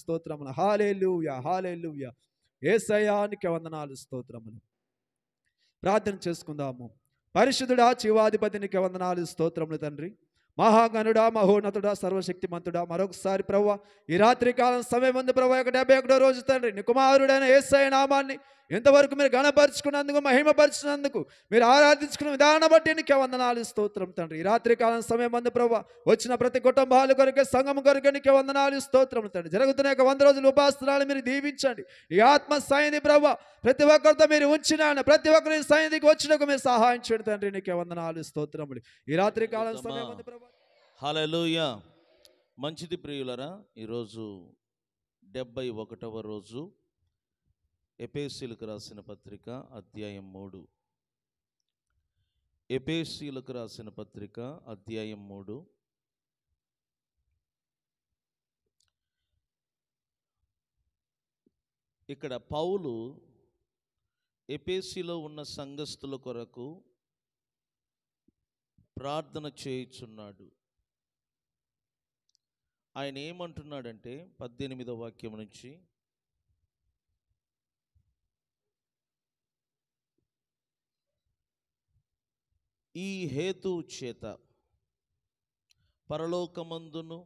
స్తోత్రములు. హల్లెలూయా, హల్లెలూయా. యేసయ్యానికి వందనాలు, స్తోత్రములు. ప్రార్థన చేసుకుందాము. పరిశుద్ధుడా, జీవాధిపతినికి వందనాలు, స్తోత్రములు తండ్రి. మహాగణుడా, మహోన్నతుడా, సర్వశక్తిమంతుడా, మరొకసారి ప్రభువా ఈ రాత్రి కాలం సమయం ఉంది ప్రభువా, 71వ రోజు తండ్రి నీ కుమారుడైన యేసయ్య నామాన్ని ఇంతవరకు మీరు గణపరుచుకున్నందుకు, మహిమపరుచుకున్నందుకు, మీరు ఆరాధించుకున్న విధానం బట్టి నీకే వందనాలు, స్తోత్రం తండ్రి. ఈ రాత్రి కాలం సమయం ఉంది ప్రభువా వచ్చిన ప్రతి కుటుంబాల కొరకే, సంఘం కొరకే నీకే వందనాలు, స్తోత్రం తండ్రి. జరుగుతున్న 100 రోజుల ఉపాసనాలు మీరు దీవించండి. ఈ ఆత్మ సన్నిధి ప్రభువా ప్రతి ఒక్కరితో మీరు ఉంచినాను, ప్రతి ఒక్కరి సన్నిధికి వచ్చినకు మీరు సహాయం చేయండి తండ్రి. నీకే వందనాలు, స్తోత్రములు. ఈ రాత్రి కాలం సమయం ఉంది ప్రభువా. హల్లెలూయా. మంచిది ప్రియులరా, ఈరోజు 71వ రోజు. ఎఫెసీయులకు రాసిన పత్రిక అధ్యాయం 3. ఎఫెసీయులకు రాసిన పత్రిక అధ్యాయం 3. ఇక్కడ పౌలు ఎఫెసీలో ఉన్న సంఘస్థుల కొరకు ప్రార్థన చేయుచున్నాడు. ఆయన ఏమంటున్నాడంటే 18వ వాక్యం నుంచి, ఈ హేతు చేత పరలోకమందును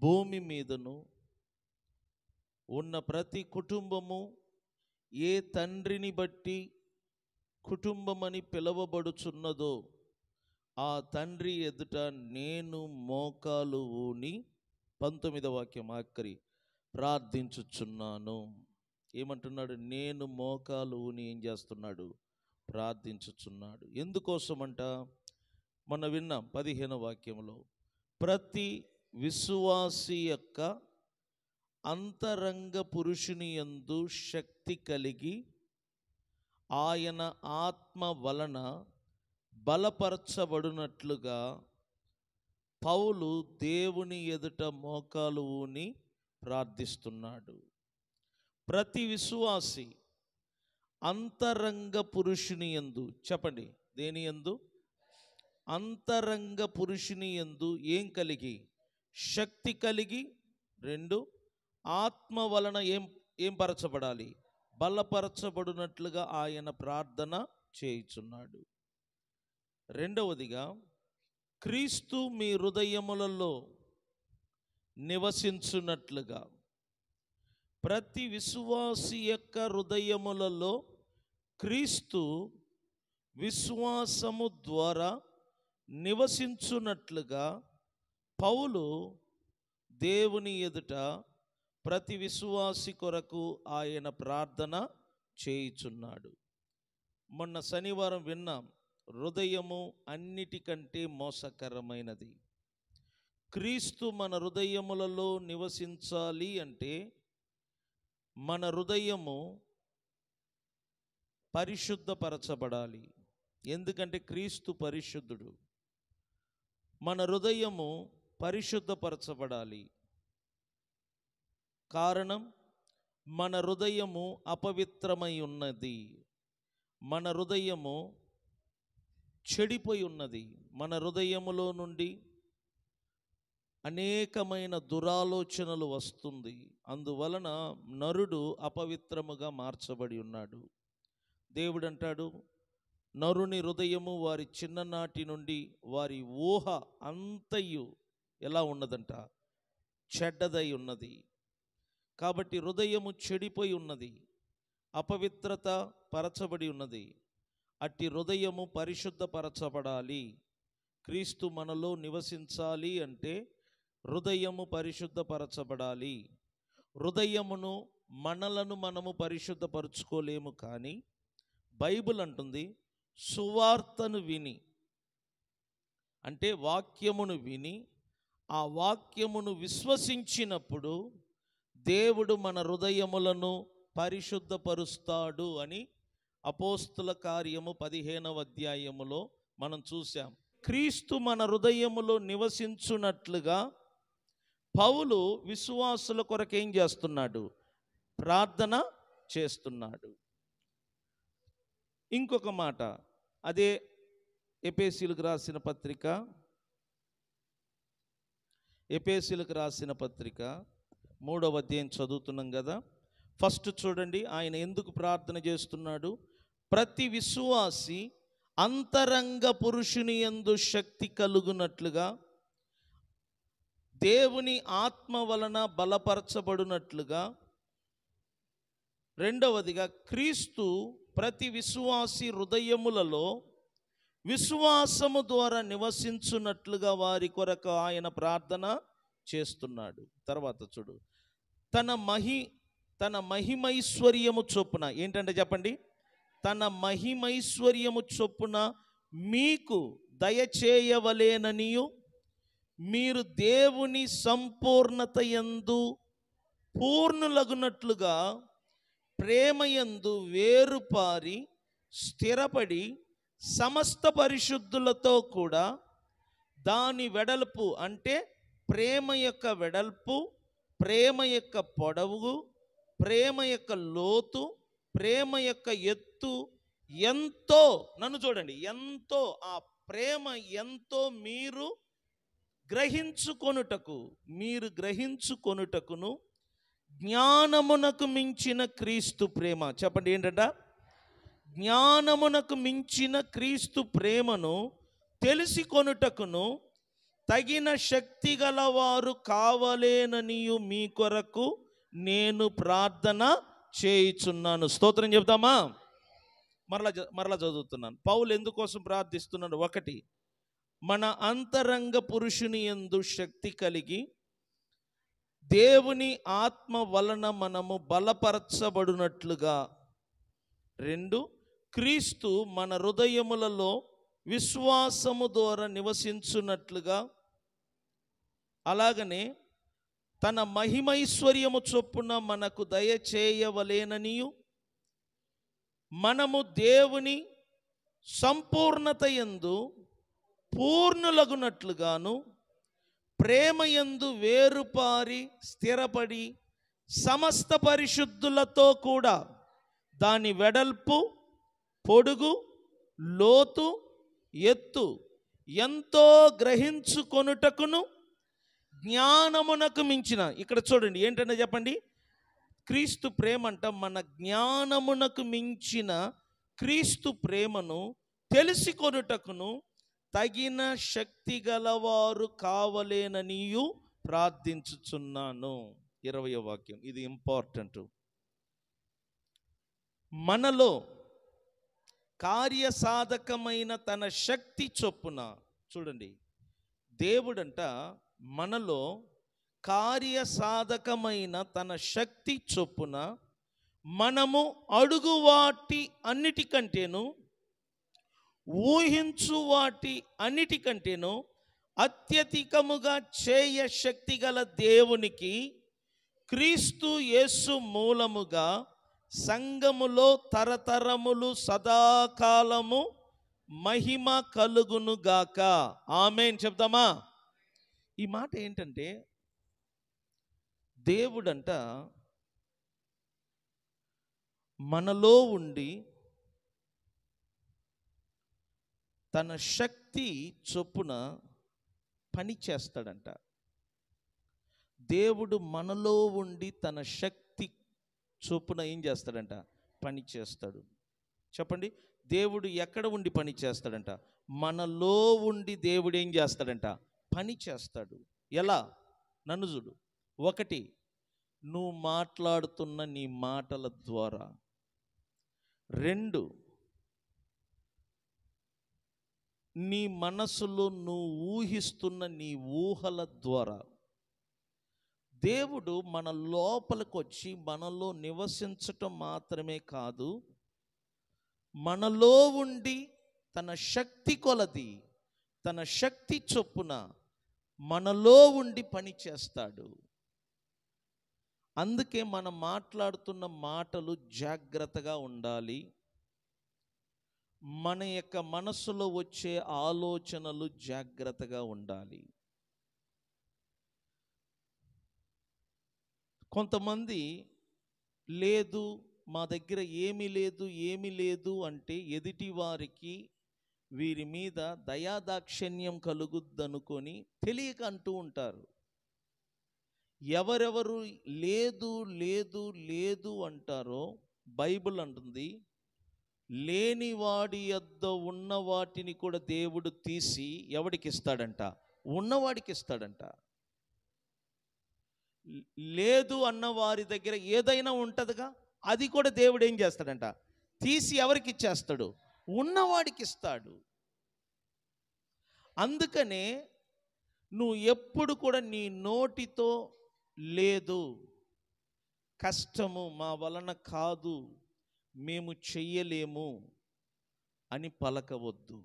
భూమి మీదను ఉన్న ప్రతి కుటుంబము ఏ తండ్రిని బట్టి కుటుంబమని పిలువబడుచున్నదో ఆ తండ్రి ఎదుట నేను మోకాలు ఊని 19వ వాక్యం ఆఖరి ప్రార్థించుచున్నాను. ఏమంటున్నాడు? నేను మోకాలు ఊని ఏం చేస్తున్నాడు? ప్రార్థించుచున్నాడు. ఎందుకోసమంట? మనం విన్నాం 15వ వాక్యంలో, ప్రతి విశ్వాసి యొక్క అంతరంగ పురుషుని యందు శక్తి కలిగి ఆయన ఆత్మ వలన బలపరచబడినట్లుగా పౌలు దేవుని ఎదుట మోకాలు ఊని ప్రార్థిస్తున్నాడు. ప్రతి విశ్వాసి అంతరంగ పురుషుని యందు, చెప్పండి, దేని యందు? అంతరంగ పురుషుని యందు ఏం కలిగి? శక్తి కలిగి. 2, ఆత్మ వలన ఏం పరచబడాలి? బలపరచబడినట్లుగా ఆయన ప్రార్థన చేయుచున్నాడు. 2వదిగా, క్రీస్తు మీ హృదయములలో నివసించున్నట్లుగా. ప్రతి విశ్వాసి యొక్క హృదయములలో క్రీస్తు విశ్వాసము ద్వారా నివసించున్నట్లుగా పౌలు దేవుని ఎదుట ప్రతి విశ్వాసి కొరకు ఆయన ప్రార్థన చేయుచున్నాడు. మొన్న శనివారం విన్నాం, హృదయము అన్నిటికంటే మోసకరమైనది. క్రీస్తు మన హృదయములలో నివసించాలి అంటే మన హృదయము పరిశుద్ధపరచబడాలి. ఎందుకంటే క్రీస్తు పరిశుద్ధుడు. మన హృదయము పరిశుద్ధపరచబడాలి. కారణం, మన హృదయము అపవిత్రమై ఉన్నది. మన హృదయము చెడిపోయి ఉన్నది. మన హృదయములో నుండి అనేకమైన దురాలోచనలు వస్తుంది. అందువలన నరుడు అపవిత్రముగా మార్చబడి ఉన్నాడు. దేవుడు అంటాడు, నరుని హృదయము వారి చిన్ననాటి నుండి వారి ఊహ అంతయు ఎలా ఉన్నదంట? చెడ్డదై ఉన్నది. కాబట్టి హృదయము చెడిపోయి ఉన్నది, అపవిత్రత పరచబడి ఉన్నది. అట్టి హృదయము పరిశుద్ధపరచబడాలి. క్రీస్తు మనలో నివసించాలి అంటే హృదయము పరిశుద్ధపరచబడాలి. హృదయమును మనము పరిశుద్ధపరచుకోలేము. కానీ బైబిల్ అంటుంది, సువార్తను విని, అంటే వాక్యమును విని ఆ వాక్యమును విశ్వసించినప్పుడు దేవుడు మన హృదయములను పరిశుద్ధపరుస్తాడు అని అపోస్తుల కార్యము 15వ అధ్యాయములో మనం చూసాం. క్రీస్తు మన హృదయములో నివసించున్నట్లుగా పౌలు విశ్వాసుల కొరకు ఏం చేస్తున్నాడు? ప్రార్థన చేస్తున్నాడు. ఇంకొక మాట, అదే ఎఫెసీయులకు రాసిన పత్రిక 3వ అధ్యాయం చదువుతున్నాం కదా. ఫస్ట్ చూడండి, ఆయన ఎందుకు ప్రార్థన చేస్తున్నాడు. ప్రతి విశ్వాసి అంతరంగ పురుషుని యందు శక్తి కలుగునట్లుగా, దేవుని ఆత్మ వలన బలపరచబడినట్లుగా, రెండవదిగా క్రీస్తు ప్రతి విశ్వాసి హృదయములలో విశ్వాసము ద్వారా నివసించున్నట్లుగా వారి కొరకు ఆయన ప్రార్థన చేస్తున్నాడు. తర్వాత చూడు, తన మహిమైశ్వర్యము చొప్పున, ఏంటంటే చెప్పండి, తన మహిమైశ్వర్యము చొప్పున మీకు దయచేయవలేననియు, మీరు దేవుని సంపూర్ణత యందు పూర్ణులగునట్లుగా ప్రేమయందు వేరుపారి స్థిరపడి సమస్త పరిశుద్ధులతో కూడా దాని వెడల్పు, అంటే ప్రేమ యొక్క వెడల్పు, ప్రేమ యొక్క పొడవు, ప్రేమ యొక్క లోతు, ప్రేమ యొక్క ఎత్తు ఎంతో, నన్ను చూడండి, ఎంతో, ఆ ప్రేమ ఎంతో మీరు గ్రహించుకొనుటకును జ్ఞానమునకు మించిన క్రీస్తు ప్రేమ, చెప్పండి ఏంటంట, జ్ఞానమునకు మించిన క్రీస్తు ప్రేమను తెలిసికొనుటకును తగిన శక్తి గలవారు కావలేననియు మీ కొరకు నేను ప్రార్థన చేయుచున్నాను. స్తోత్రం చెప్తామా. మరలా చదువుతున్నాను. పౌలు ఎందుకోసం ప్రార్థిస్తున్నాడు. 1, మన అంతరంగ పురుషుని యందు శక్తి కలిగి దేవుని ఆత్మ వలన మనము బలపరచబడినట్లుగా. 2, క్రీస్తు మన హృదయములలో విశ్వాసము ద్వారా నివసించున్నట్లుగా, అలాగనే తన మహిమైశ్వర్యము చొప్పున మనకు దయచేయవలేననియు, మనము దేవుని సంపూర్ణత యందు పూర్ణులగునట్లుగాను ప్రేమయందు వేరుపారి స్థిరపడి సమస్త పరిశుద్ధులతో కూడా దాని వెడల్పు, పొడుగు, లోతు, ఎత్తు ఎంతో గ్రహించుకొనుటకును జ్ఞానమునకు మించిన, ఇక్కడ చూడండి ఏంటంటే చెప్పండి, క్రీస్తు ప్రేమ అంట మన జ్ఞానమునకు మించిన క్రీస్తు ప్రేమను తెలిసికొనుటకును తగిన శక్తి గలవారు కావలేననియు ప్రార్థించుచున్నాను. 20వ వాక్యం, ఇది ఇంపార్టెంట్. మనలో కార్యసాధకమైన తన శక్తి చొప్పున, చూడండి, దేవుడంట మనలో కార్యసాధకమైన తన శక్తి చొప్పున మనము అడుగు వాటి అన్నిటికంటేను ఊహించు వాటి అన్నిటికంటేను అత్యధికముగా చేయ శక్తి గల దేవునికి క్రీస్తు యేసు మూలముగా సంఘములో తరతరములు సదాకాలము మహిమ కలుగునుగాక. ఆమేన్ చెప్దామా. ఈ మాట ఏంటంటే, దేవుడంట మనలో ఉండి తన శక్తి చొప్పున పని చేస్తాడంట. దేవుడు మనలో ఉండి తన శక్తి చొప్పున ఏం చేస్తాడంట, పని చేస్తాడు. చెప్పండి, దేవుడు ఎక్కడ ఉండి పని చేస్తాడంట, మనలో ఉండి దేవుడు ఏం చేస్తాడంట, పని చేస్తాడు. ఎలా? నన్ను చూడు. 1, నువ్వు మాట్లాడుతున్న నీ మాటల ద్వారా. 2, నీ మనసులో నువ్వు ఊహిస్తున్న నీ ఊహల ద్వారా. దేవుడు మన లోపలికి వచ్చి మనలో నివసించటం మాత్రమే కాదు, మనలో ఉండి తన శక్తి కొలది, తన శక్తి చొప్పున మనలో ఉండి పని చేస్తాడు. అందుకే మనం మాట్లాడుతున్న మాటలు జాగ్రత్తగా ఉండాలి. మన యొక్క మనసులో వచ్చే ఆలోచనలు జాగ్రత్తగా ఉండాలి. కొంతమంది లేదు, మా దగ్గర ఏమీ లేదు అంటే ఎదుటి వారికి వీరి మీద దయాదాక్షిణ్యం కలుగుద్దనుకొని తెలియక అంటూ ఉంటారు. ఎవరెవరు లేదు లేదు లేదు అంటారో బైబిల్ అంటుంది, లేని వాడి యొద్ద ఉన్న వాటిని కూడా దేవుడు తీసి ఎవడికి ఇస్తాడంట? ఉన్నవాడికి ఇస్తాడంట. లేదు అన్న వారి దగ్గర ఏదైనా ఉంటుందిగా, అది కూడా దేవుడు ఏం చేస్తాడంట? తీసి ఎవరికి ఇచ్చేస్తాడు? ఉన్నవాడికి ఇస్తాడు. అందుకనే నువ్వు ఎప్పుడు కూడా నీ నోటితో లేదు, కష్టము, మా వలన కాదు, మేము చెయ్యలేము అని పలకవద్దు.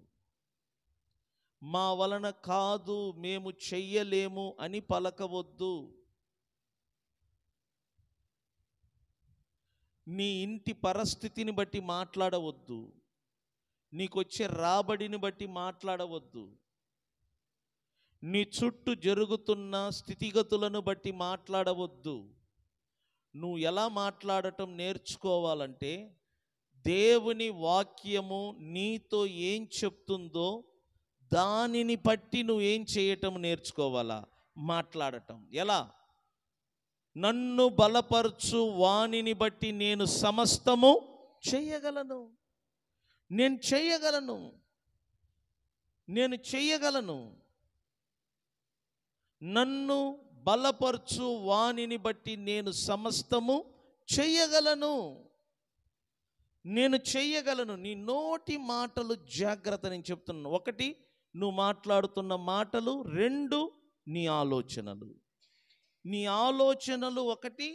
మా వలన కాదు, మేము చెయ్యలేము అని పలకవద్దు. నీ ఇంటి పరిస్థితిని బట్టి మాట్లాడవద్దు. నీకొచ్చే రాబడిని బట్టి మాట్లాడవద్దు. నీ చుట్టూ జరుగుతున్న స్థితిగతులను బట్టి మాట్లాడవద్దు. నువ్వు ఎలా మాట్లాడటం నేర్చుకోవాలంటే, దేవుని వాక్యము నీతో ఏం చెప్తుందో దానిని బట్టి నువ్వు ఏం చేయటం నేర్చుకోవాలా? మాట్లాడటం. ఎలా? నన్ను బలపరచు వానిని బట్టి నేను సమస్తము చేయగలను. నేను చేయగలను, నేను చేయగలను. నన్ను బలపరచు వానిని బట్టి నేను సమస్తము చేయగలను. నేను చెయ్యగలను. నీ నోటి మాటలు జాగ్రత్త. నేను చెప్తున్నాను. 1, నువ్వు మాట్లాడుతున్న మాటలు. 2, నీ ఆలోచనలు. నీ ఆలోచనలు 1,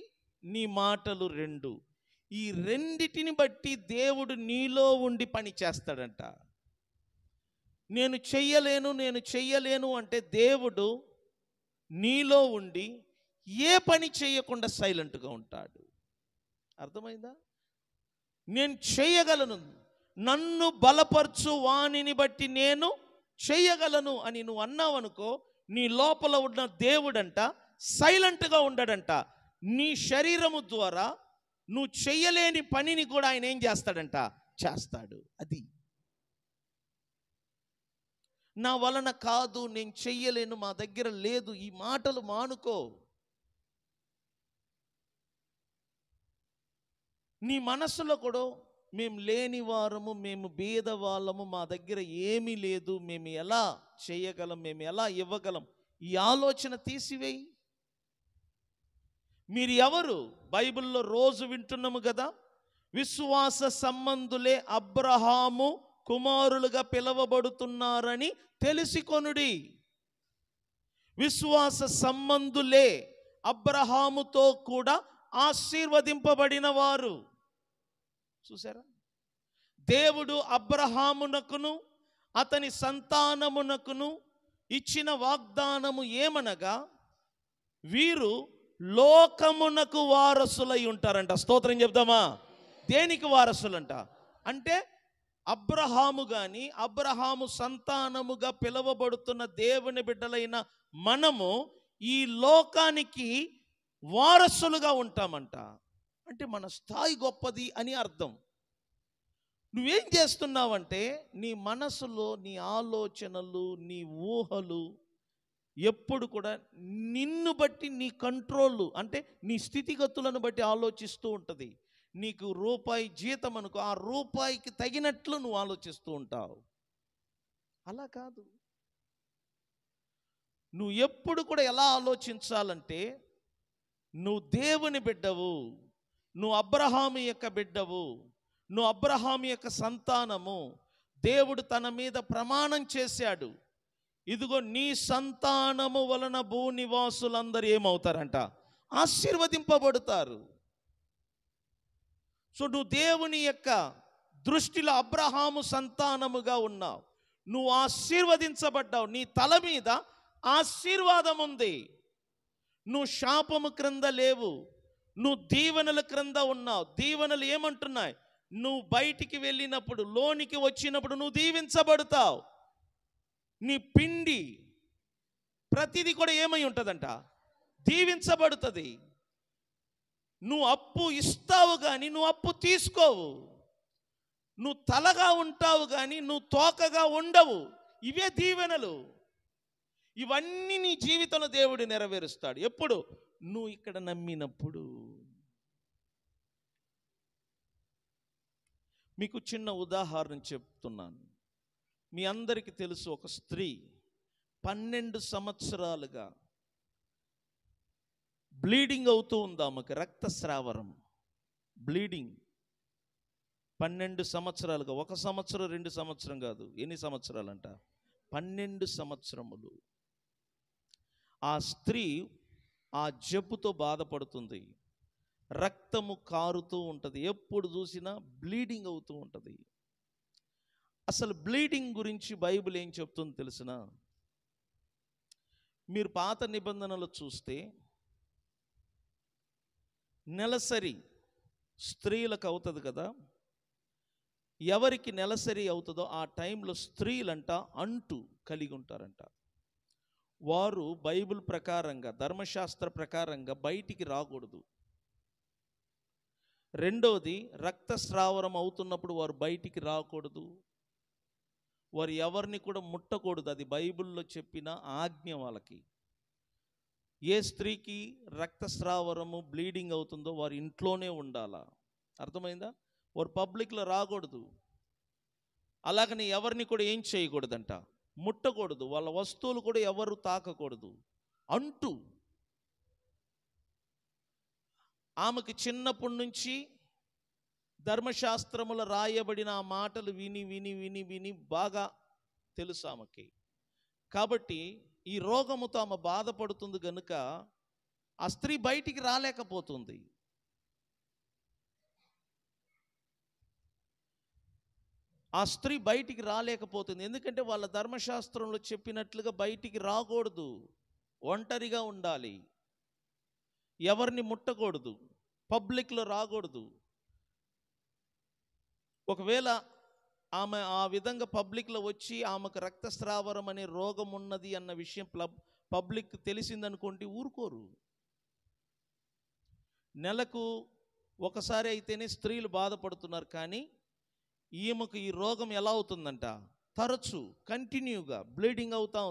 నీ మాటలు 2. ఈ రెండిటిని బట్టి దేవుడు నీలో ఉండి పని చేస్తాడంట. నేను చెయ్యలేను, నేను చెయ్యలేను అంటే దేవుడు నీలో ఉండి ఏ పని చేయకుండా సైలెంట్గా ఉంటాడు. అర్థమైందా? నేను చేయగలను, నన్ను బలపరచు వానిని బట్టి నేను చేయగలను అని నువ్వు అన్నావనుకో, నీ లోపల ఉన్న దేవుడంట సైలెంట్గా ఉండడంట. నీ శరీరము ద్వారా నువ్వు చెయ్యలేని పనిని కూడా ఆయన ఏం చేస్తాడంట? చేస్తాడు. అది నా వలన కాదు, నేను చెయ్యలేను, మా దగ్గర లేదు, ఈ మాటలు మానుకో. నీ మనసులో కూడా మేము లేని వారము, మేము బీద వాళ్ళము, మా దగ్గర ఏమీ లేదు, మేము ఎలా చేయగలం, మేము ఎలా ఇవ్వగలం, ఈ ఆలోచన తీసివేయి. మీరు ఎవరు? బైబిల్లో రోజు వింటున్నాము కదా, విశ్వాస సంబంధులే అబ్రహాము కుమారులుగా పిలవబడుతున్నారని తెలిసికొనుడి. విశ్వాస సంబంధులే అబ్రహాముతో కూడా ఆశీర్వదింపబడిన వారు. చూసారా? దేవుడు అబ్రహామునకును అతని సంతానమునకును ఇచ్చిన వాగ్దానము ఏమనగా, వీరు లోకమునకు వారసులై ఉంటారంట. స్తోత్రం చెప్దామా? దేనికి వారసులంట అంటే, అబ్రహాము కానీ అబ్రహాము సంతానముగా పిలువబడుతున్న దేవుని బిడ్డలైన మనము ఈ లోకానికి వారసులుగా ఉంటామంట. అంటే మన స్థాయి గొప్పది అని అర్థం. నువ్వేం చేస్తున్నావంటే, నీ మనసులో నీ ఆలోచనలు, నీ ఊహలు ఎప్పుడు కూడా నిన్ను బట్టి, నీ కంట్రోల్ అంటే నీ స్థితిగతులను బట్టి ఆలోచిస్తూ ఉంటుంది. నీకు రూపాయి జీతం అనుకో, ఆ రూపాయికి తగినట్లు నువ్వు ఆలోచిస్తూ ఉంటావు. అలా కాదు. నువ్వు ఎప్పుడు కూడా ఎలా ఆలోచించాలంటే, నువ్వు దేవుని బిడ్డవు, నువ్వు అబ్రహాము యొక్క బిడ్డవు, నువ్వు అబ్రహాము యొక్క సంతానము. దేవుడు తన మీద ప్రమాణం చేశాడు, ఇదిగో నీ సంతానము వలన భూనివాసులందరూ ఏమవుతారంట? ఆశీర్వదింపబడతారు. సో నువ్వు దేవుని యొక్క దృష్టిలో అబ్రహాము సంతానముగా ఉన్నావు. నువ్వు ఆశీర్వదించబడ్డావు. నీ తల మీద ఆశీర్వాదం ఉంది. నువ్వు శాపము క్రింద లేవు, నువ్వు దీవెనల క్రింద ఉన్నావు. దీవెనలు ఏమంటున్నాయి? నువ్వు బయటికి వెళ్ళినప్పుడు, లోనికి వచ్చినప్పుడు నువ్వు దీవించబడతావు. నీ పిండి ప్రతిదీ కూడా ఏమై ఉంటుందంట? దీవించబడుతుంది. నువ్వు అప్పు ఇస్తావు కానీ నువ్వు అప్పు తీసుకోవు. నువ్వు తలగా ఉంటావు కానీ నువ్వు తోకగా ఉండవు. ఇవే దీవెనలు. ఇవన్నీ నీ జీవితంలో దేవుడు నెరవేరుస్తాడు. ఎప్పుడు? నువ్వు ఇక్కడ నమ్మినప్పుడు. మీకు చిన్న ఉదాహరణ చెప్తున్నాను. మీ అందరికీ తెలుసు, ఒక స్త్రీ 12 సంవత్సరాలుగా బ్లీడింగ్ అవుతూ ఉంది. ఆమెకు రక్తస్రావరం, బ్లీడింగ్ 12 సంవత్సరాలుగా. 1 సంవత్సరం 2 సంవత్సరం కాదు, ఎన్ని సంవత్సరాలంట? 12 సంవత్సరములు. ఆ స్త్రీ ఆ జబ్బుతో బాధపడుతుంది. రక్తము కారుతూ ఉంటుంది, ఎప్పుడు చూసినా బ్లీడింగ్ అవుతూ ఉంటుంది. అసలు బ్లీడింగ్ గురించి బైబిల్ ఏం చెప్తుందో తెలిసిన? మీరు పాత నిబంధనలు చూస్తే నెలసరి స్త్రీలకు అవుతుంది కదా. ఎవరికి నెలసరి అవుతుందో ఆ టైంలో స్త్రీలంట అంటు కలిగి ఉంటారంట. వారు బైబిల్ ప్రకారంగా, ధర్మశాస్త్ర ప్రకారంగా బయటికి రాకూడదు. రెండోది, రక్తస్రావరం అవుతున్నప్పుడు వారు బయటికి రాకూడదు. వారు ఎవరిని కూడా ముట్టకూడదు. అది బైబిల్లో చెప్పిన ఆజ్ఞ వాళ్ళకి. ఏ స్త్రీకి రక్తస్రావరము, బ్లీడింగ్ అవుతుందో వారు ఇంట్లోనే ఉండాలా. అర్థమైందా? వారు పబ్లిక్లో రాకూడదు. అలాగని ఎవరిని కూడా ఏం చేయకూడదంట, ముట్టకూడదు. వాళ్ళ వస్తువులు కూడా ఎవరు తాకకూడదు. అంటూ ఆమెకు చిన్నప్పటి నుంచి ధర్మశాస్త్రములో రాయబడిన ఆ మాటలు విని విని విని విని బాగా తెలుసు ఆమెకి. కాబట్టి ఈ రోగముతో ఆమె బాధపడుతుంది కనుక ఆ స్త్రీ బయటికి రాలేకపోతుంది. ఆ స్త్రీ బయటికి రాలేకపోతుంది. ఎందుకంటే వాళ్ళ ధర్మశాస్త్రంలో చెప్పినట్లుగా బయటికి రాకూడదు, ఒంటరిగా ఉండాలి, ఎవరిని ముట్టకూడదు, పబ్లిక్లో రాకూడదు. ఒకవేళ ఆమె ఆ విధంగా పబ్లిక్లో వచ్చి ఆమెకు రక్తస్రావరం అనే రోగం ఉన్నది అన్న విషయం పబ్లిక్ తెలిసిందనుకోండి, ఊరుకోరు. నెలకు ఒకసారి అయితేనే స్త్రీలు బాధపడుతున్నారు, కానీ ఈమెకు ఈ రోగం ఎలా అవుతుందంట, తరచు కంటిన్యూగా బ్లీడింగ్ అవుతూ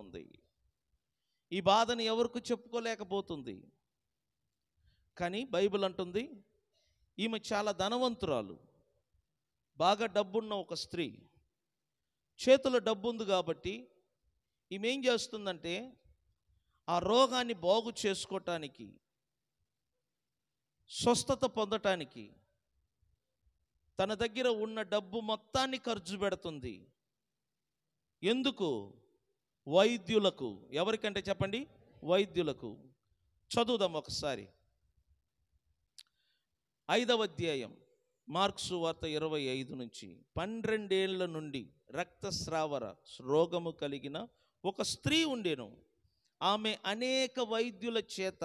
ఉంది. ఈ బాధను ఎవరికి చెప్పుకోలేకపోతుంది. కానీ బైబిల్ అంటుంది ఈమె చాలా ధనవంతురాలు, బాగా డబ్బున్న ఒక స్త్రీ. చేతిలో డబ్బు ఉంది కాబట్టి ఈమె ఏం చేస్తుందంటే ఆ రోగాన్ని బాగు చేసుకోవటానికి, స్వస్థత పొందటానికి తన దగ్గర ఉన్న డబ్బు మొత్తాన్ని ఖర్చు పెడుతుంది. ఎందుకు? వైద్యులకు. ఎవరికంటే చెప్పండి? వైద్యులకు. చదువుదాం ఒకసారి. 5వ అధ్యాయం మార్క్సు వార్త 25 నుంచి. 12 ఏళ్ల నుండి రక్తస్రావర రోగము కలిగిన ఒక స్త్రీ ఉండెను. ఆమె అనేక వైద్యుల చేత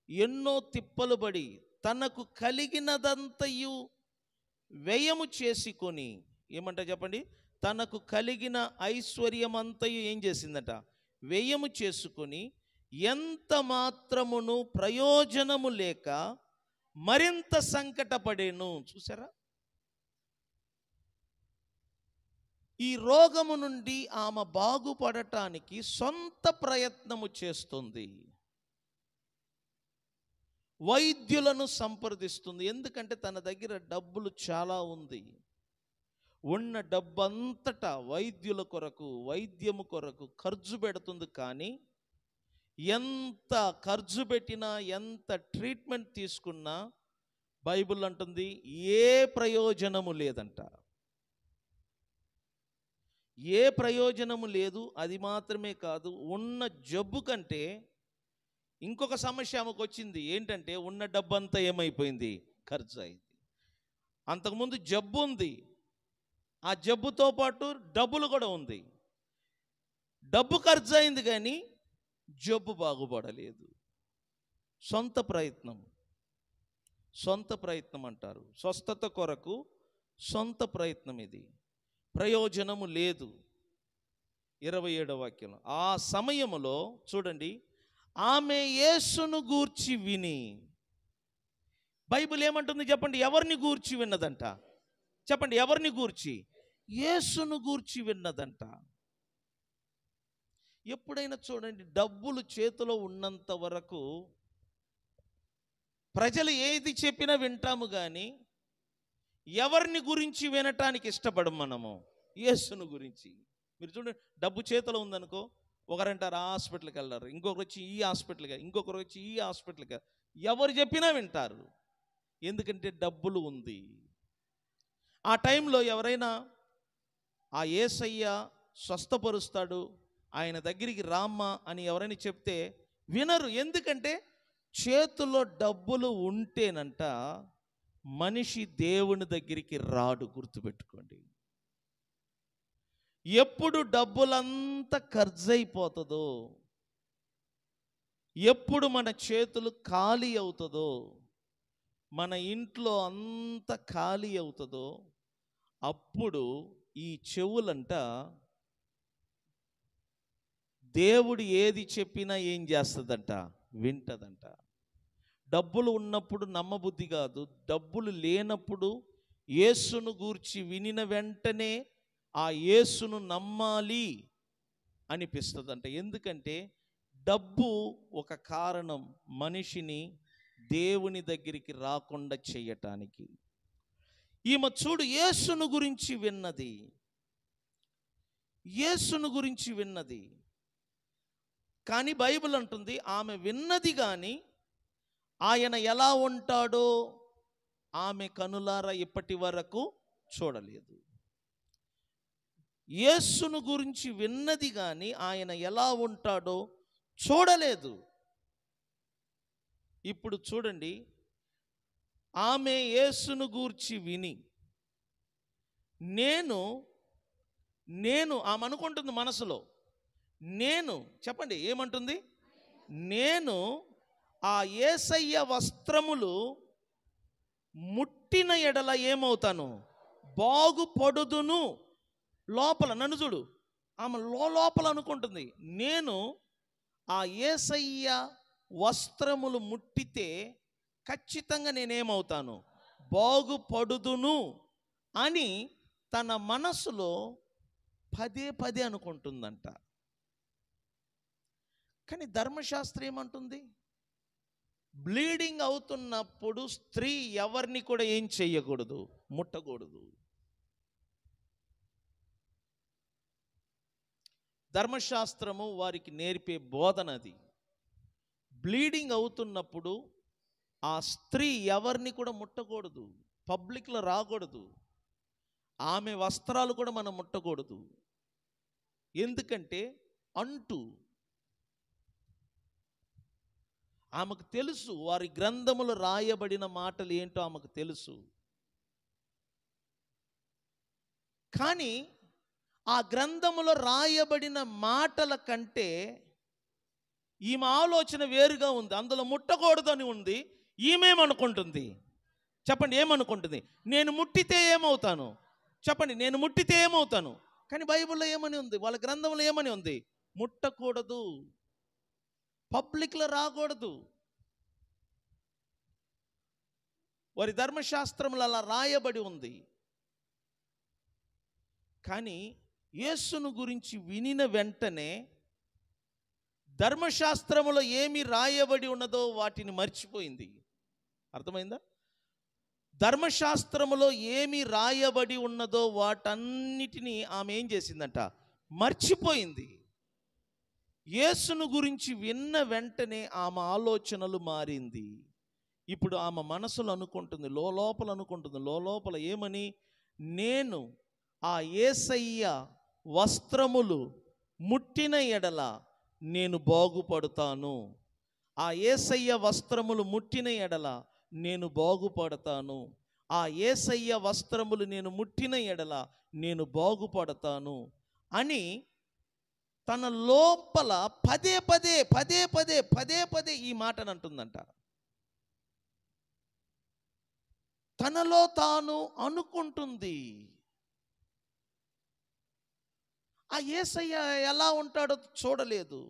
ఎన్నో తిప్పలు పడి తనకు కలిగినదంతయు వ్యయము చేసుకొని, ఏమంట చెప్పండి? తనకు కలిగిన ఐశ్వర్యమంతయు ఏం చేసిందట? వ్యయము చేసుకొని ఎంత మాత్రమును ప్రయోజనము లేక మరింత సంకటపడేను. చూసారా? ఈ రోగము నుండి ఆమె బాగుపడటానికి సొంత ప్రయత్నము చేస్తుంది, వైద్యులను సంప్రదిస్తుంది. ఎందుకంటే తన దగ్గర డబ్బులు చాలా ఉంది. ఉన్న డబ్బంతటా వైద్యుల కొరకు, వైద్యము కొరకు ఖర్చు పెడుతుంది. కానీ ఎంత ఖర్చు పెట్టినా, ఎంత ట్రీట్మెంట్ తీసుకున్నా బైబిల్ అంటుంది ఏ ప్రయోజనము లేదంట. ఏ ప్రయోజనము లేదు. అది మాత్రమే కాదు, ఉన్న జబ్బు కంటే ఇంకొక సమస్య ఆమెకు వచ్చింది. ఏంటంటే ఉన్న డబ్బంతా ఏమైపోయింది? ఖర్చు అయింది. అంతకుముందు జబ్బు ఉంది, ఆ జబ్బుతో పాటు డబ్బులు కూడా ఉంది. డబ్బు ఖర్చు అయింది కానీ జబ్బు బాగుపడలేదు. సొంత ప్రయత్నం అంటారు. స్వస్థత కొరకు సొంత ప్రయత్నం. ఇది ప్రయోజనము లేదు. 27వ వాక్యంలో, ఆ సమయములో చూడండి, ఆమె యేసును గూర్చి విని. బైబిల్ ఏమంటుంది చెప్పండి? ఎవరిని గూర్చి విన్నదంట? చెప్పండి, ఎవరిని గూర్చి? యేసును గూర్చి విన్నదంట. ఎప్పుడైనా చూడండి, డబ్బులు చేతిలో ఉన్నంత వరకు ప్రజలు ఏది చెప్పినా వింటాము, కానీ ఎవరిని గురించి వినటానికి ఇష్టపడం మనము? యేసును గురించి. మీరు చూడండి, డబ్బు చేతిలో ఉందనుకో, ఒకరంటారు ఆ హాస్పిటల్కి వెళ్ళారు, ఇంకొకరు వచ్చి ఈ హాస్పిటల్కి, ఇంకొకరు వచ్చి ఈ హాస్పిటల్కి. ఎవరు చెప్పినా వింటారు, ఎందుకంటే డబ్బులు ఉంది. ఆ టైంలో ఎవరైనా ఆ యేసయ్య స్వస్థపరుస్తాడు, ఆయన దగ్గరికి రామ్మా అని ఎవరైనా చెప్తే వినరు. ఎందుకంటే చేతిలో డబ్బులు ఉంటేనంట మనిషి దేవుని దగ్గరికి రాడు. గుర్తుపెట్టుకోండి. ఎప్పుడు డబ్బులంతా ఖర్చు అయిపోతుందో, ఎప్పుడు మన చేతులు ఖాళీ అవుతుందో, మన ఇంట్లో అంత ఖాళీ అవుతుందో, అప్పుడు ఈ చెవులంట దేవుడు ఏది చెప్పినా ఏం చేస్తుందంట? వింటదంట. డబ్బులు ఉన్నప్పుడు నమ్మబుద్ధి కాదు, డబ్బులు లేనప్పుడు యేసును గూర్చి వినిన వెంటనే ఆ యేసును నమ్మాలి అనిపిస్తుందంట. ఎందుకంటే డబ్బు ఒక కారణం మనిషిని దేవుని దగ్గరికి రాకుండా చేయటానికి. ఈమె చూడు, యేసును గురించి విన్నది, యేసును గురించి విన్నది. కానీ బైబిల్ అంటుంది ఆమె విన్నది కానీ ఆయన ఎలా ఉంటాడో ఆమె కనులారా ఇప్పటి వరకు చూడలేదు. యేసును గురించి విన్నది కానీ ఆయన ఎలా ఉంటాడో చూడలేదు. ఇప్పుడు చూడండి, ఆమె యేసును గూర్చి విని నేను ఆమె అనుకుంటుంది మనసులో, చెప్పండి ఏమంటుంది? నేను ఆ యేసయ్య వస్త్రములు ముట్టిన ఎడల ఏమవుతాను? బాగుపడుదును. లోపల నన్ను చూడు, ఆమె లోపల అనుకుంటుంది, నేను ఆ యేసయ్య వస్త్రములు ముట్టితే ఖచ్చితంగా నేనేమవుతాను? బాగుపడుదును అని తన మనసులో పదే అనుకుంటుందంట. కానీ ధర్మశాస్త్రం ఏమంటుంది? బ్లీడింగ్ అవుతున్నప్పుడు స్త్రీ ఎవరిని కూడా ఏం చెయ్యకూడదు? ముట్టకూడదు. ధర్మశాస్త్రము వారికి నేర్పే బోధనది. బ్లీడింగ్ అవుతున్నప్పుడు ఆ స్త్రీ ఎవరిని కూడా ముట్టకూడదు, పబ్లిక్లో రాకూడదు, ఆమె వస్త్రాలు కూడా మనం ముట్టకూడదు. ఎందుకంటే ఆమెకు తెలుసు, వారి గ్రంథములు రాయబడిన మాటలు ఏంటో ఆమెకు తెలుసు. కానీ ఆ గ్రంథములో రాయబడిన మాటల కంటే ఈమె ఆలోచన వేరుగా ఉంది. అందులో ముట్టకూడదని ఉంది. ఈమెమనుకుంటుంది? చెప్పండి, ఏమనుకుంటుంది? నేను ముట్టితే ఏమవుతాను? చెప్పండి, నేను ముట్టితే ఏమవుతాను? కానీ బైబిల్లో ఏమని ఉంది? వాళ్ళ గ్రంథంలో ఏమని ఉంది? ముట్టకూడదు, పబ్లిక్లో రాకూడదు. వారి ధర్మశాస్త్రంలో అలా రాయబడి ఉంది. కానీ యేసును గురించి వినిన వెంటనే ధర్మశాస్త్రములో ఏమి రాయబడి ఉన్నదో వాటిని మర్చిపోయింది. అర్థమైందా? ధర్మశాస్త్రములో ఏమి రాయబడి ఉన్నదో వాటన్నిటినీ ఆమె ఏం చేసిందంట? మర్చిపోయింది. యేసును గురించి విన్న వెంటనే ఆమె ఆలోచనలు మారింది. ఇప్పుడు ఆమె మనసులో అనుకుంటుంది, లోపల ఏమని? నేను ఆ యేసయ్య వస్త్రములు ముట్టిన ఎడల నేను బాగుపడతాను. ఆ యేసయ్య వస్త్రములు ముట్టిన ఎడల నేను బాగుపడతాను. ఆ యేసయ్య వస్త్రములు నేను ముట్టిన ఎడల నేను బాగుపడతాను అని తన లోపల పదే ఈ మాటను అంటుందంట. తనలో తాను అనుకుంటుంది. ఆ యేసయ్య ఎలా ఉంటాడో చూడలేదు,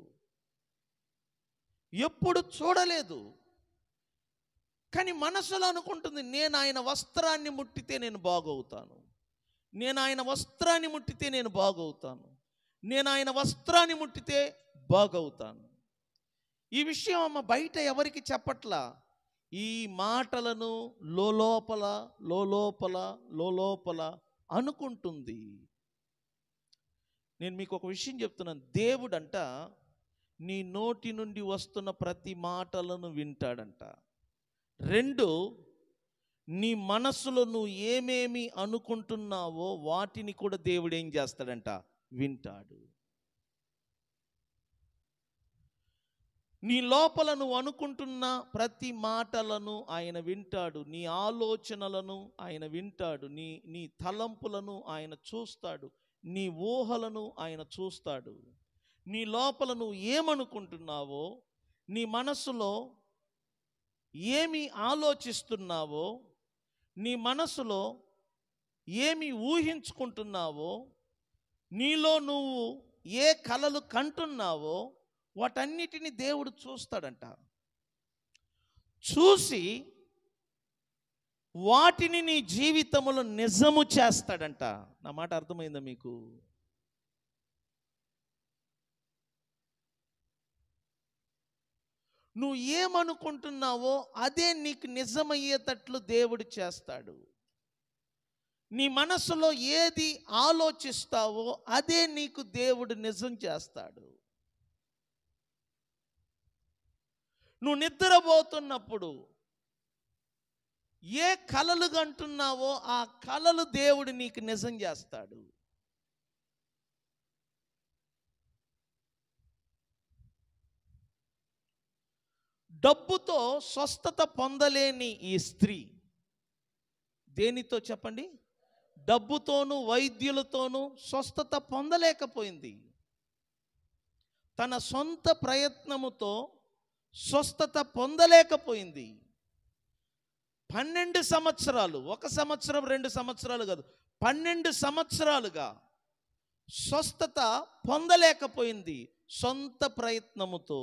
ఎప్పుడు చూడలేదు. కానీ మనసులో అనుకుంటుంది, నేను ఆయన వస్త్రాన్ని ముట్టితే నేను బాగవుతాను, నేను ఆయన వస్త్రాన్ని ముట్టితే నేను బాగవుతాను, నేను ఆయన వస్త్రాన్ని ముట్టితే బాగవుతాను. ఈ విషయం అమ్మ బయట ఎవరికి చెప్పట్లా. ఈ మాటలను లోలోపల లోలోపల లోలోపల అనుకుంటుంది. నేను మీకు ఒక విషయం చెప్తున్నాను. దేవుడంట నీ నోటి నుండి వస్తున్న ప్రతి మాటలను వింటాడంట. 2, నీ మనస్సులో నువ్వు ఏమేమి అనుకుంటున్నావో వాటిని కూడా దేవుడు ఏం చేస్తాడంట, వింటాడు. నీ లోపల నువ్వు అనుకుంటున్న ప్రతి మాటలను ఆయన వింటాడు. నీ ఆలోచనలను ఆయన వింటాడు. నీ తలంపులను ఆయన చూస్తాడు. నీ ఊహలను ఆయన చూస్తాడు. నీ లోపల నువ్వు ఏమనుకుంటున్నావో, నీ మనసులో ఏమి ఆలోచిస్తున్నావో, నీ మనసులో ఏమి ఊహించుకుంటున్నావో, నీలో నువ్వు ఏ కలలు కంటున్నావో వాటన్నిటిని దేవుడు చూస్తాడంట. చూసి వాటిని నీ జీవితంలో నిజము చేస్తాడంట. నా మాట అర్థమైందా మీకు? నువ్వు ఏమనుకుంటున్నావో అదే నీకు నిజమయ్యేటట్లు దేవుడు చేస్తాడు. నీ మనసులో ఏది ఆలోచిస్తావో అదే నీకు దేవుడు నిజం చేస్తాడు. నువ్వు నిద్రపోతున్నప్పుడు ఏ కలలు కంటున్నావో ఆ కలలు దేవుడు నీకు నిజం చేస్తాడు. డబ్బుతో స్వస్థత పొందలేని ఈ స్త్రీ దేనితో చెప్పండి? డబ్బుతోనూ వైద్యులతోనూ స్వస్థత పొందలేకపోయింది. తన సొంత ప్రయత్నముతో స్వస్థత పొందలేకపోయింది. 12 సంవత్సరాలు, 1 సంవత్సరం 2 సంవత్సరాలు కాదు, 12 సంవత్సరాలుగా స్వస్థత పొందలేకపోయింది సొంత ప్రయత్నముతో.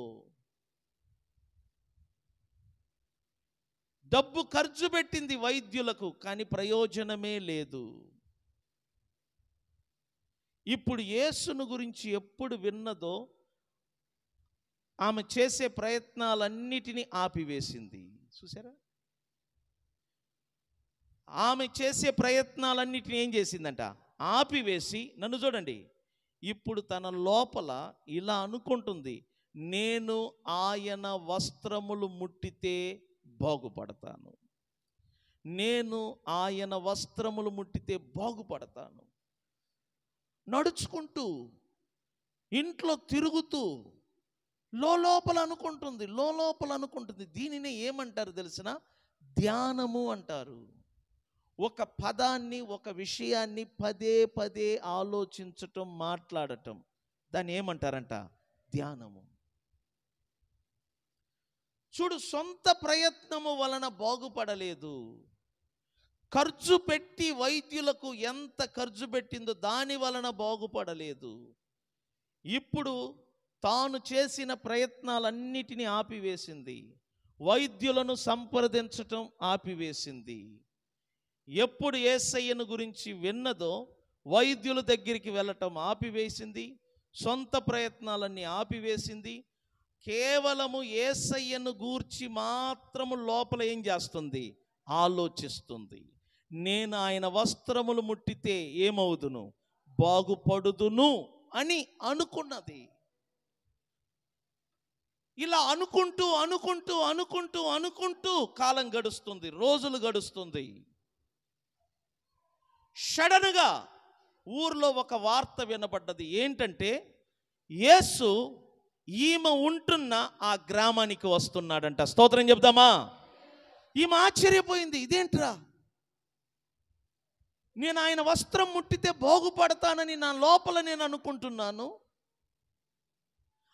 డబ్బు ఖర్చు పెట్టింది వైద్యులకు, కానీ ప్రయోజనమే లేదు. ఇప్పుడు యేసును గురించి ఎప్పుడు విన్నదో ఆమె చేసే ప్రయత్నాలన్నిటినీ ఆపివేసింది. చూసారా? ఆమె చేసే ప్రయత్నాలన్నిటిని ఏం చేసిందంట? ఆపివేసి, నన్ను చూడండి, ఇప్పుడు తన లోపల ఇలా అనుకుంటుంది, నేను ఆయన వస్త్రములు ముట్టితే బాగుపడతాను, నేను ఆయన వస్త్రములు ముట్టితే బాగుపడతాను. నడుచుకుంటూ ఇంట్లో తిరుగుతూ లోపల అనుకుంటుంది. దీనిని ఏమంటారు తెలిసిన? ధ్యానము అంటారు. ఒక పదాన్ని, ఒక విషయాన్ని పదే పదే ఆలోచించటం, మాట్లాడటం, దాన్ని ఏమంటారంట? ధ్యానము. చూడు, సొంత ప్రయత్నము వలన బాగుపడలేదు. ఖర్చు పెట్టి వైద్యులకు ఎంత ఖర్చు పెట్టిందో దాని వలన బాగుపడలేదు. ఇప్పుడు తాను చేసిన ప్రయత్నాలన్నిటినీ ఆపివేసింది. వైద్యులను సంప్రదించటం ఆపివేసింది. ఎప్పుడు యేసయ్యను గురించి విన్నదో వైద్యుల దగ్గరికి వెళ్ళటం ఆపివేసింది. సొంత ప్రయత్నాలన్నీ ఆపివేసింది. కేవలము యేసయ్యను గూర్చి మాత్రము లోపల ఏం చేస్తుంది? ఆలోచిస్తుంది. నేను ఆయన వస్త్రములు ముట్టితే ఏమవుదును? బాగుపడుదును అని అనుకున్నది. ఇలా అనుకుంటూ అనుకుంటూ అనుకుంటూ అనుకుంటూ కాలం గడుస్తుంది, రోజులు గడుస్తుంది. సడన్గా ఊర్లో ఒక వార్త వినబడ్డది. ఏంటంటే, యేసు ఈమె ఉంటున్న ఆ గ్రామానికి వస్తున్నాడంట. స్తోత్రం చెప్దామా? ఈమె ఆశ్చర్యపోయింది. ఇదేంట్రా, నేను ఆయన వస్త్రం ముట్టితే బాగుపడతానని నా లోపల నేను అనుకుంటున్నాను.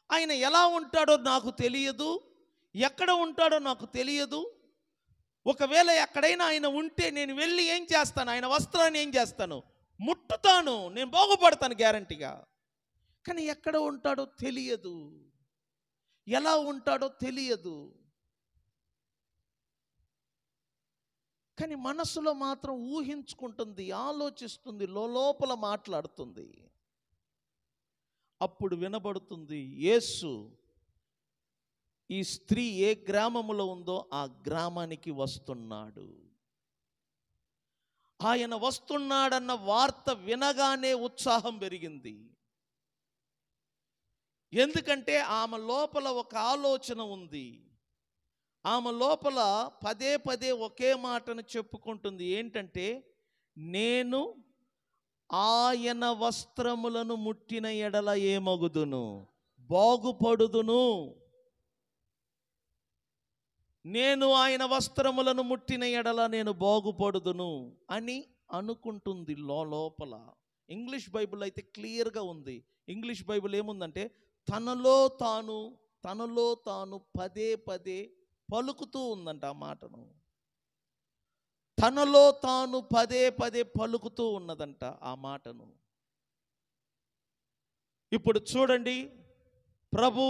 ఆయన ఎలా ఉంటాడో నాకు తెలియదు, ఎక్కడ ఉంటాడో నాకు తెలియదు. ఒకవేళ ఎక్కడైనా ఆయన ఉంటే నేను వెళ్ళి ఏం చేస్తాను? ఆయన వస్త్రాన్ని ఏం చేస్తాను? ముట్టుతాను, నేను బాగుపడతాను గ్యారంటీగా. కానీ ఎక్కడ ఉంటాడో తెలియదు, ఎలా ఉంటాడో తెలియదు. కానీ మనసులో మాత్రం ఊహించుకుంటుంది, ఆలోచిస్తుంది, లోపల మాట్లాడుతుంది. అప్పుడు వినబడుతుంది, యేసు ఈ స్త్రీ ఏ గ్రామములో ఉందో ఆ గ్రామానికి వస్తున్నాడు. ఆయన వస్తున్నాడన్న వార్త వినగానే ఉత్సాహం పెరిగింది. ఎందుకంటే ఆమె లోపల ఒక ఆలోచన ఉంది. ఆమె లోపల పదే పదే ఒకే మాటను చెప్పుకుంటుంది. ఏంటంటే, నేను ఆయన వస్త్రములను ముట్టిన ఎడల ఏమగుదును, బాగుపడుదును. నేను ఆయన వస్త్రములను ముట్టిన ఎడల నేను బాగుపడుదును అని అనుకుంటుంది లోపల. ఇంగ్లీష్ బైబిల్ అయితే క్లియర్గా ఉంది. ఇంగ్లీష్ బైబిల్ ఏముందంటే, తనలో తాను పదే పదే పలుకుతూ ఉందంట ఆ మాటను. తనలో తాను పదే పదే పలుకుతూ ఉన్నదంట ఆ మాటను. ఇప్పుడు చూడండి, ప్రభు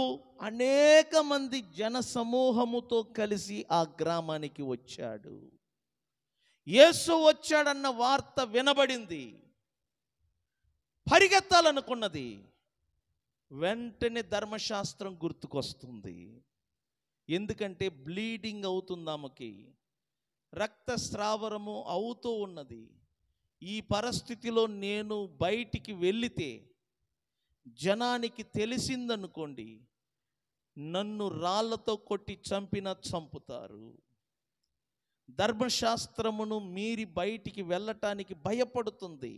అనేక మంది జన సమూహముతో కలిసి ఆ గ్రామానికి వచ్చాడు. యేసు వచ్చాడన్న వార్త వినబడింది. పరిగెత్తాలనుకున్నది. వెంటనే ధర్మశాస్త్రం గుర్తుకొస్తుంది. ఎందుకంటే బ్లీడింగ్ అవుతుంది, ఆమెకి రక్తస్రావరము అవుతూ ఉన్నది. ఈ పరిస్థితిలో నేను బయటికి వెళితే జనానికి తెలిసిందనుకోండి, నన్ను రాళ్లతో కొట్టి చంపుతారు. ధర్మశాస్త్రమును మీరి బయటికి వెళ్ళటానికి భయపడుతుంది.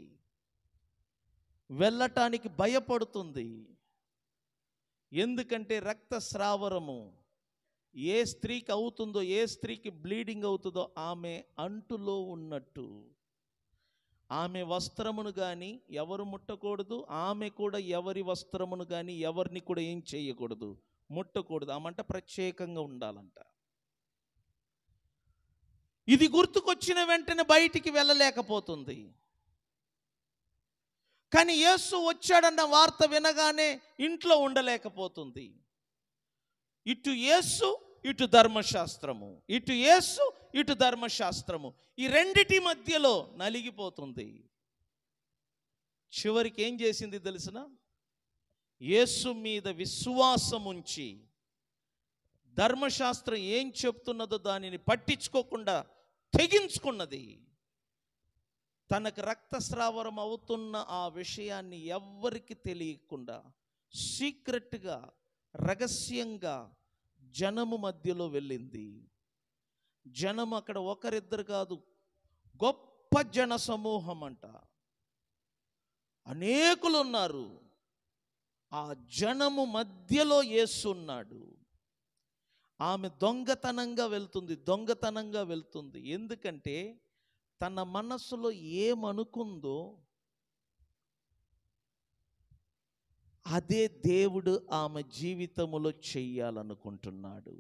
ఎందుకంటే రక్తస్రావరము ఏ స్త్రీకి అవుతుందో, ఏ స్త్రీకి బ్లీడింగ్ అవుతుందో ఆమె అంటులో ఉన్నట్టు. ఆమె వస్త్రమును కానీ ఎవరు ముట్టకూడదు. ఆమె కూడా ఎవరి వస్త్రమును కానీ ఎవరిని కూడా ఏం చేయకూడదు, ముట్టకూడదు. ఆమంట ప్రత్యేకంగా ఉండాలంట. ఇది గుర్తుకొచ్చిన వెంటనే బయటికి వెళ్ళలేకపోతుంది. కానీ యేసు వచ్చాడన్న వార్త వినగానే ఇంట్లో ఉండలేకపోతుంది. ఇటు యేసు, ఇటు ధర్మశాస్త్రము, ఇటు యేసు, ఇటు ధర్మశాస్త్రము, ఈ రెండిటి మధ్యలో నలిగిపోతుంది. చివరికి ఏం చేసింది తెలిసిన? యేసు మీద విశ్వాసం ఉంచి ధర్మశాస్త్రం ఏం చెప్తున్నదో దానిని పట్టించుకోకుండా తెగించుకున్నది. తనకు రక్తస్రావరం అవుతున్న ఆ విషయాన్ని ఎవ్వరికి తెలియకుండా సీక్రెట్గా, రహస్యంగా జనము మధ్యలో వెళ్ళింది. జనం అక్కడ ఒకరిద్దరు కాదు, గొప్ప జన సమూహం అంట, అనేకులు ఉన్నారు. ఆ జనము మధ్యలో యేసు ఉన్నాడు. ఆమె దొంగతనంగా వెళ్తుంది. ఎందుకంటే తన మనస్సులో ఏమనుకుందో అదే దేవుడు ఆమె జీవితములో చెయ్యాలనుకుంటున్నాడు.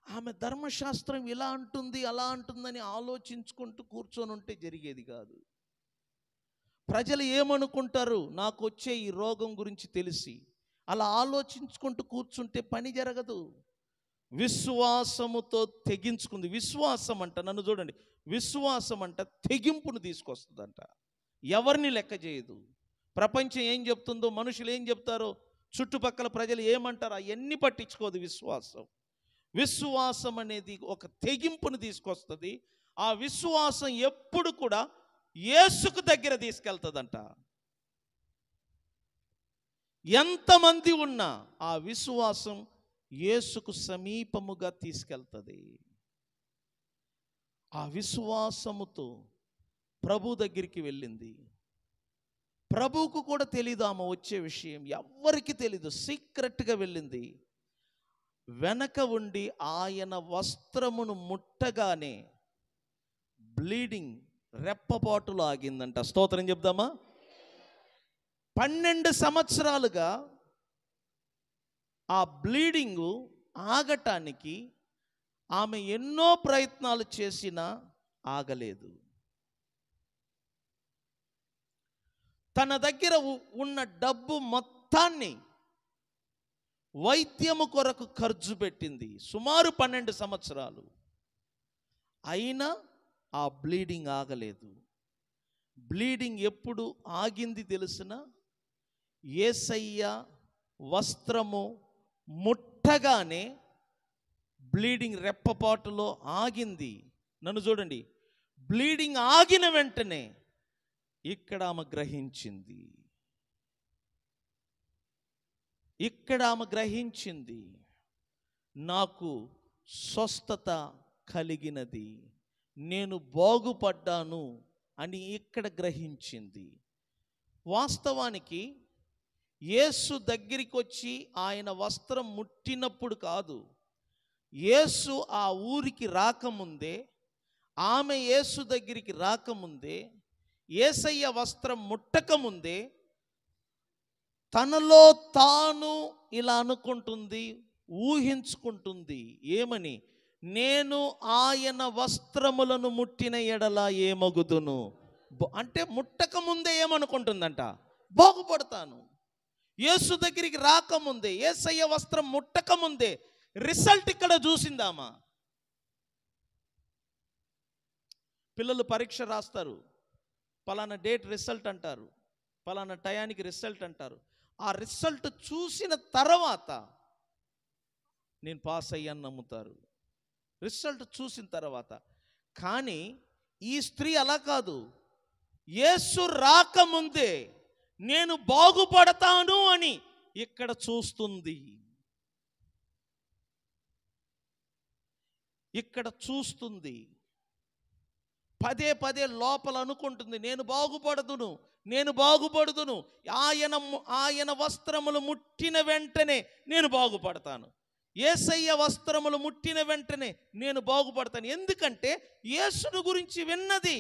ఆమె ధర్మశాస్త్రం ఇలా అంటుంది, అలా అంటుందని ఆలోచించుకుంటూ కూర్చొని ఉంటే జరిగేది కాదు. ప్రజలు ఏమనుకుంటారు నాకు వచ్చే ఈ రోగం గురించి తెలిసి, అలా ఆలోచించుకుంటూ కూర్చుంటే పని జరగదు. విశ్వాసముతో తెగించుకుంది. విశ్వాసం అంట, నన్ను చూడండి, విశ్వాసం అంట తెగింపును తీసుకొస్తుందంట. ఎవరిని లెక్క చేయదు. ప్రపంచం ఏం చెప్తుందో, మనుషులు ఏం చెప్తారో, చుట్టుపక్కల ప్రజలు ఏమంటారో అవన్నీ పట్టించుకోదు. విశ్వాసం అనేది ఒక తెగింపును తీసుకొస్తుంది. ఆ విశ్వాసం ఎప్పుడు కూడా యేసుకు దగ్గర తీసుకెళ్తుందంట. ఎంతమంది ఉన్నా ఆ విశ్వాసం యేసుకు సమీపముగా తీసుకెళ్తుంది. ఆ విశ్వాసముతో ప్రభు దగ్గరికి వెళ్ళింది. ప్రభువుకు కూడా తెలీదు ఆమె వచ్చే విషయం, ఎవ్వరికి తెలీదు. సీక్రెట్గా వెళ్ళింది. వెనక ఉండి ఆయన వస్త్రమును ముట్టగానే బ్లీడింగ్ రెప్పపాటులో ఆగిందంట. స్తోత్రం చెప్దామా? 12 సంవత్సరాలుగా ఆ బ్లీడింగు ఆగటానికి ఆమె ఎన్నో ప్రయత్నాలు చేసినా ఆగలేదు. తన దగ్గర ఉన్న డబ్బు మొత్తాన్ని వైద్యము కొరకు ఖర్చు పెట్టింది, సుమారు 12 సంవత్సరాలు. అయినా ఆ బ్లీడింగ్ ఆగలేదు. బ్లీడింగ్ ఎప్పుడు ఆగింది తెలుసిన? యేసయ్య వస్త్రము ముట్టగానే బ్లీడింగ్ రెప్పపాటులో ఆగింది. నన్ను చూడండి, బ్లీడింగ్ ఆగిన వెంటనే ఇక్కడ ఆమె గ్రహించింది. నాకు స్వస్థత కలిగినది, నేను బాగుపడ్డాను అని ఇక్కడ గ్రహించింది. వాస్తవానికి యేసు దగ్గరికి వచ్చి ఆయన వస్త్రం ముట్టినప్పుడు కాదు, యేసు ఆ ఊరికి రాకముందే, ఆమె యేసు దగ్గరికి రాకముందే, యేసయ్య వస్త్రం ముట్టకముందే తనలో తాను ఇలా అనుకుంటుంది, ఊహించుకుంటుంది. ఏమని? నేను ఆయన వస్త్రములను ముట్టిన ఎడల ఏమగుదును. అంటే ముట్టకముందే ఏమనుకుంటుందంట? బాగుపడతాను. యేసు దగ్గరికి రాకముందే, యేసయ్య వస్త్రం ముట్టకముందే రిజల్ట్ ఇక్కడ చూసిందామా. పిల్లలు పరీక్ష రాస్తారు, పలానా డేట్ రిజల్ట్ అంటారు, పలానా టయానికి రిజల్ట్ అంటారు. ఆ రిజల్ట్ చూసిన తర్వాత నేను పాస్ అయ్యాను నమ్ముతారు, రిజల్ట్ చూసిన తర్వాత. కానీ ఈ స్త్రీ అలా కాదు, యేసు రాకముందే నేను బాగుపడతాను అని ఇక్కడ చూస్తుంది. పదే పదే లోపల అనుకుంటుంది, నేను బాగుపడుదును. ఆయన వస్త్రములు ముట్టిన వెంటనే నేను బాగుపడతాను. యేసయ్య వస్త్రములు ముట్టిన వెంటనే నేను బాగుపడతాను. ఎందుకంటే యేసును గురించి విన్నది,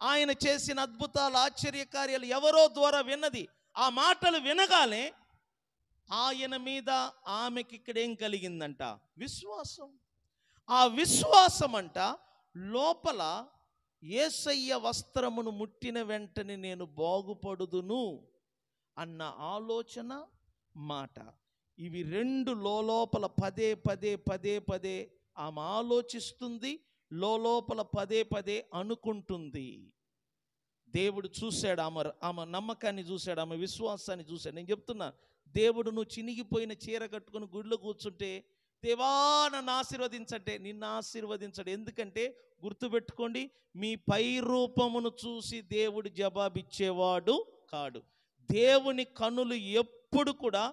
ఆయన చేసిన అద్భుతాలు, ఆశ్చర్యకార్యాలు ఎవరో ద్వారా విన్నది. ఆ మాటలు వినగానే ఆయన మీద ఆమెకి ఇక్కడ ఏం కలిగిందంట? విశ్వాసం. ఆ విశ్వాసం అంట లోపల యేసయ్య వస్త్రమును ముట్టిన వెంటనే నేను బాగుపడుదును అన్న ఆలోచన, మాట, ఇవి రెండు లోపల పదే పదే ఆమె ఆలోచిస్తుంది, లోపల పదే అనుకుంటుంది. దేవుడు చూశాడు, ఆమె నమ్మకాన్ని చూశాడు, ఆమె విశ్వాసాన్ని చూశాడు. నేను చెప్తున్నా, దేవుడు నువ్వు చినిగిపోయిన చీర కట్టుకుని గుడిలో కూర్చుంటే, దేవా నన్ను ఆశీర్వదించంటే నిన్ను ఆశీర్వదించడు. ఎందుకంటే గుర్తుపెట్టుకోండి, మీ పై రూపమును చూసి దేవుడు జవాబిచ్చేవాడు కాడు. దేవుని కనులు ఎప్పుడు కూడా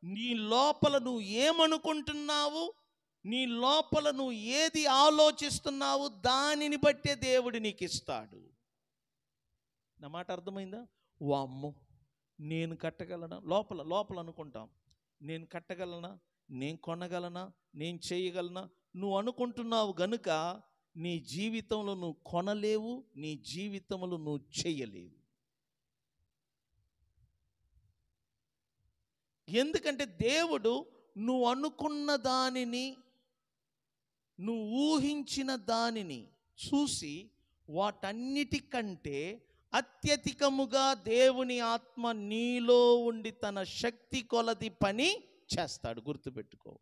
నీ లోపల నువ్వు ఏమనుకుంటున్నావు, నీ లోపల నువ్వు ఏది ఆలోచిస్తున్నావు, దానిని బట్టే దేవుడు నీకు ఇస్తాడు. నా మాట అర్థమైందా? వామ్మో నేను కట్టగలనా, లోపల అనుకుంటాం, నేను కట్టగలనా, నేను కొనగలనా, నేను చేయగలనా. నువ్వు అనుకుంటున్నావు గనుక నీ జీవితంలో నువ్వు కొనలేవు, నీ జీవితంలో నువ్వు చేయలేవు. ఎందుకంటే దేవుడు నువ్వు అనుకున్న దానిని, నువ్వు ఊహించిన దానిని చూసి వాటన్నిటికంటే అత్యధికముగా దేవుని ఆత్మ నీలో ఉండి తన శక్తి కొలది పని చేస్తాడు. గుర్తుపెట్టుకో.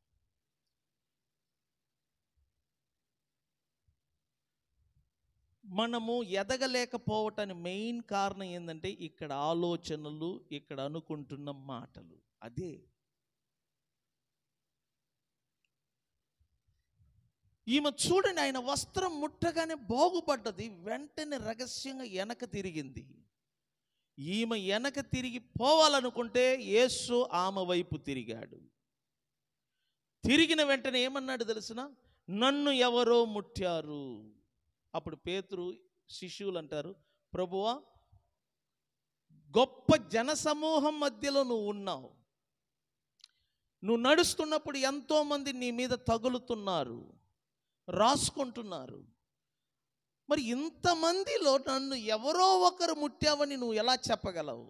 మనము ఎదగలేకపోవటానికి మెయిన్ కారణం ఏంటంటే ఇక్కడ ఆలోచనలు, ఇక్కడ అనుకుంటున్న మాటలు. అదే ఈమె చూడండి, ఆయన వస్త్రం ముట్టగానే బాగుపడ్డది. వెంటనే రహస్యంగా వెనక తిరిగింది. ఈమె వెనక తిరిగి పోవాలనుకుంటే యేసు ఆమె వైపు తిరిగాడు. తిరిగిన వెంటనే ఏమన్నాడు తెలుసిన? నన్ను ఎవరో ముట్టారు. అప్పుడు పేతురు, శిష్యులు అంటారు, ప్రభువా, గొప్ప జనసమూహం మధ్యలో నువ్వు ఉన్నావు, నువ్వు నడుస్తున్నప్పుడు ఎంతోమంది నీ మీద తగులుతున్నారు, రాసుకుంటున్నారు, మరి ఇంతమందిలో నన్ను ఎవరో ఒకరు ముట్టావని నువ్వు ఎలా చెప్పగలవు?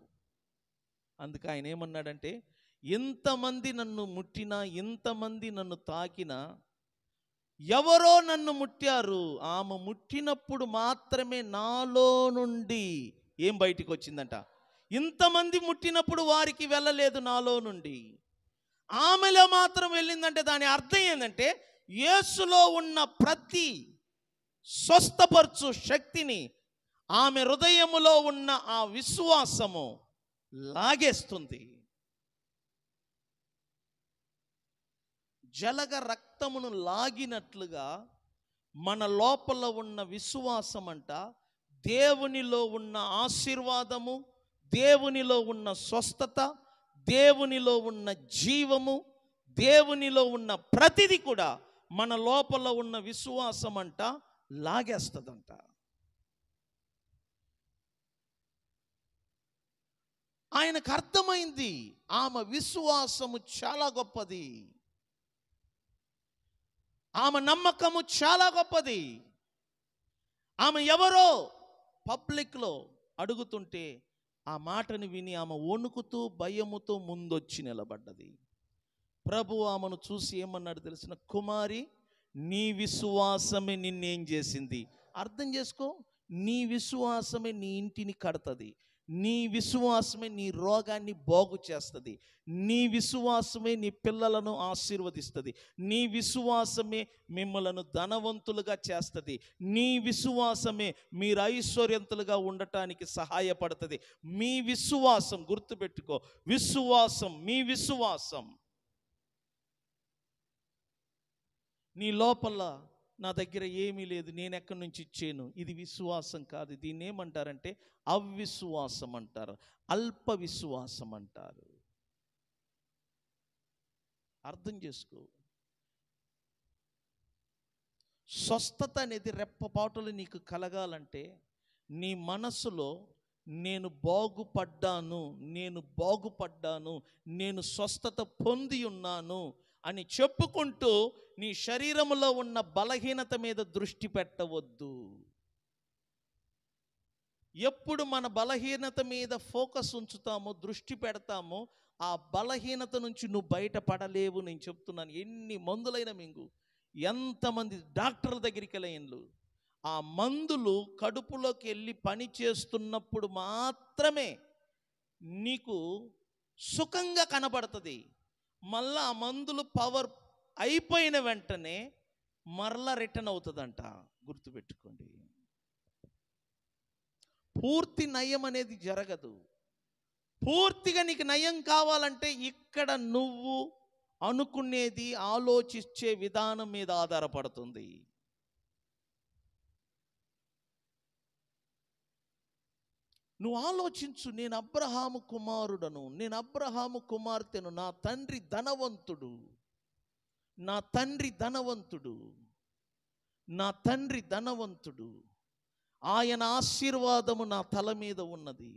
అందుకు ఆయన ఏమన్నాడంటే, ఇంతమంది నన్ను ముట్టినా, ఇంతమంది నన్ను తాకినా, ఎవరో నన్ను ముట్టారు, ఆమె ముట్టినప్పుడు మాత్రమే నాలో నుండి ఏం బయటికి వచ్చిందంట? ఇంతమంది ముట్టినప్పుడు వారికి వెళ్ళలేదు నాలో నుండి, ఆమెలో మాత్రం వెళ్ళిందంటే దాని అర్థం ఏంటంటే యేసులో ఉన్న ప్రతి స్వస్థపరచు శక్తిని ఆమె హృదయములో ఉన్న ఆ విశ్వాసము లాగేస్తుంది. జలగ రక్తమును లాగినట్లుగా మన లోపల ఉన్న విశ్వాసం అంట దేవునిలో ఉన్న ఆశీర్వాదము, దేవునిలో ఉన్న స్వస్థత, దేవునిలో ఉన్న జీవము, దేవునిలో ఉన్న ప్రతిది కూడా మన లోపల ఉన్న విశ్వాసం అంట లాగేస్తుందంట. ఆయనకు అర్థమైంది ఆమె విశ్వాసము చాలా గొప్పది, ఆమె నమ్మకము చాలా గొప్పది. ఆమె ఎవరో పబ్లిక్లో అడుగుతుంటే ఆ మాటను విని ఆమె వణుకుతూ భయముతో ముందొచ్చి నిలబడ్డది. ప్రభు ఆమెను చూసి ఏమన్నాడు తెలిసిన? కుమారి, నీ విశ్వాసమే నిన్నేం చేసింది? అర్థం చేసుకో, నీ విశ్వాసమే నీ ఇంటిని కడుతుంది, నీ విశ్వాసమే నీ రోగాన్ని బాగు చేస్తుంది, నీ విశ్వాసమే నీ పిల్లలను ఆశీర్వదిస్తుంది, నీ విశ్వాసమే మిమ్మలను ధనవంతులుగా చేస్తుంది, నీ విశ్వాసమే మీరు ఐశ్వర్యంతులుగా ఉండటానికి సహాయపడుతుంది. మీ విశ్వాసం, గుర్తుపెట్టుకో, విశ్వాసం, మీ విశ్వాసం. నీ లోపల నా దగ్గర ఏమీ లేదు, నేను ఎక్కడి నుంచి ఇచ్చాను, ఇది విశ్వాసం కాదు. దీన్ని ఏమంటారంటే అవిశ్వాసం అంటారు, అల్ప విశ్వాసం అంటారు. అర్థం చేసుకో, స్వస్థత అనేది రెప్పపాటులు నీకు కలగాలంటే నీ మనసులో నేను బాగుపడ్డాను, నేను బాగుపడ్డాను, నేను స్వస్థత పొంది ఉన్నాను అని చెప్పుకుంటూ నీ శరీరములో ఉన్న బలహీనత మీద దృష్టి పెట్టవద్దు. ఎప్పుడు మన బలహీనత మీద ఫోకస్ ఉంచుతామో, దృష్టి పెడతామో, ఆ బలహీనత నుంచి నువ్వు బయటపడలేవు. నేను చెప్తున్నాను, ఎన్ని మందులైన మింగు, ఎంతమంది డాక్టర్ల దగ్గరికి వెళ్ళిండ్లు, ఆ మందులు కడుపులోకి వెళ్ళి పని చేస్తున్నప్పుడు మాత్రమే నీకు సుఖంగా కనబడుతుంది. మళ్ళా ఆ మందులు పవర్ అయిపోయిన వెంటనే మరలా రిటర్న్ అవుతుందంట. గుర్తుపెట్టుకోండి, పూర్తి నయం అనేది జరగదు. పూర్తిగా నీకు నయం కావాలంటే ఇక్కడ నువ్వు అనుకునేది, ఆలోచించే విధానం మీద ఆధారపడుతుంది. నువ్వు ఆలోచించు, నేను అబ్రహాము కుమారుడను, నేను అబ్రహాము కుమార్తెను, నా తండ్రి ధనవంతుడు, నా తండ్రి ధనవంతుడు, నా తండ్రి ధనవంతుడు, ఆయన ఆశీర్వాదము నా తల మీద ఉన్నది,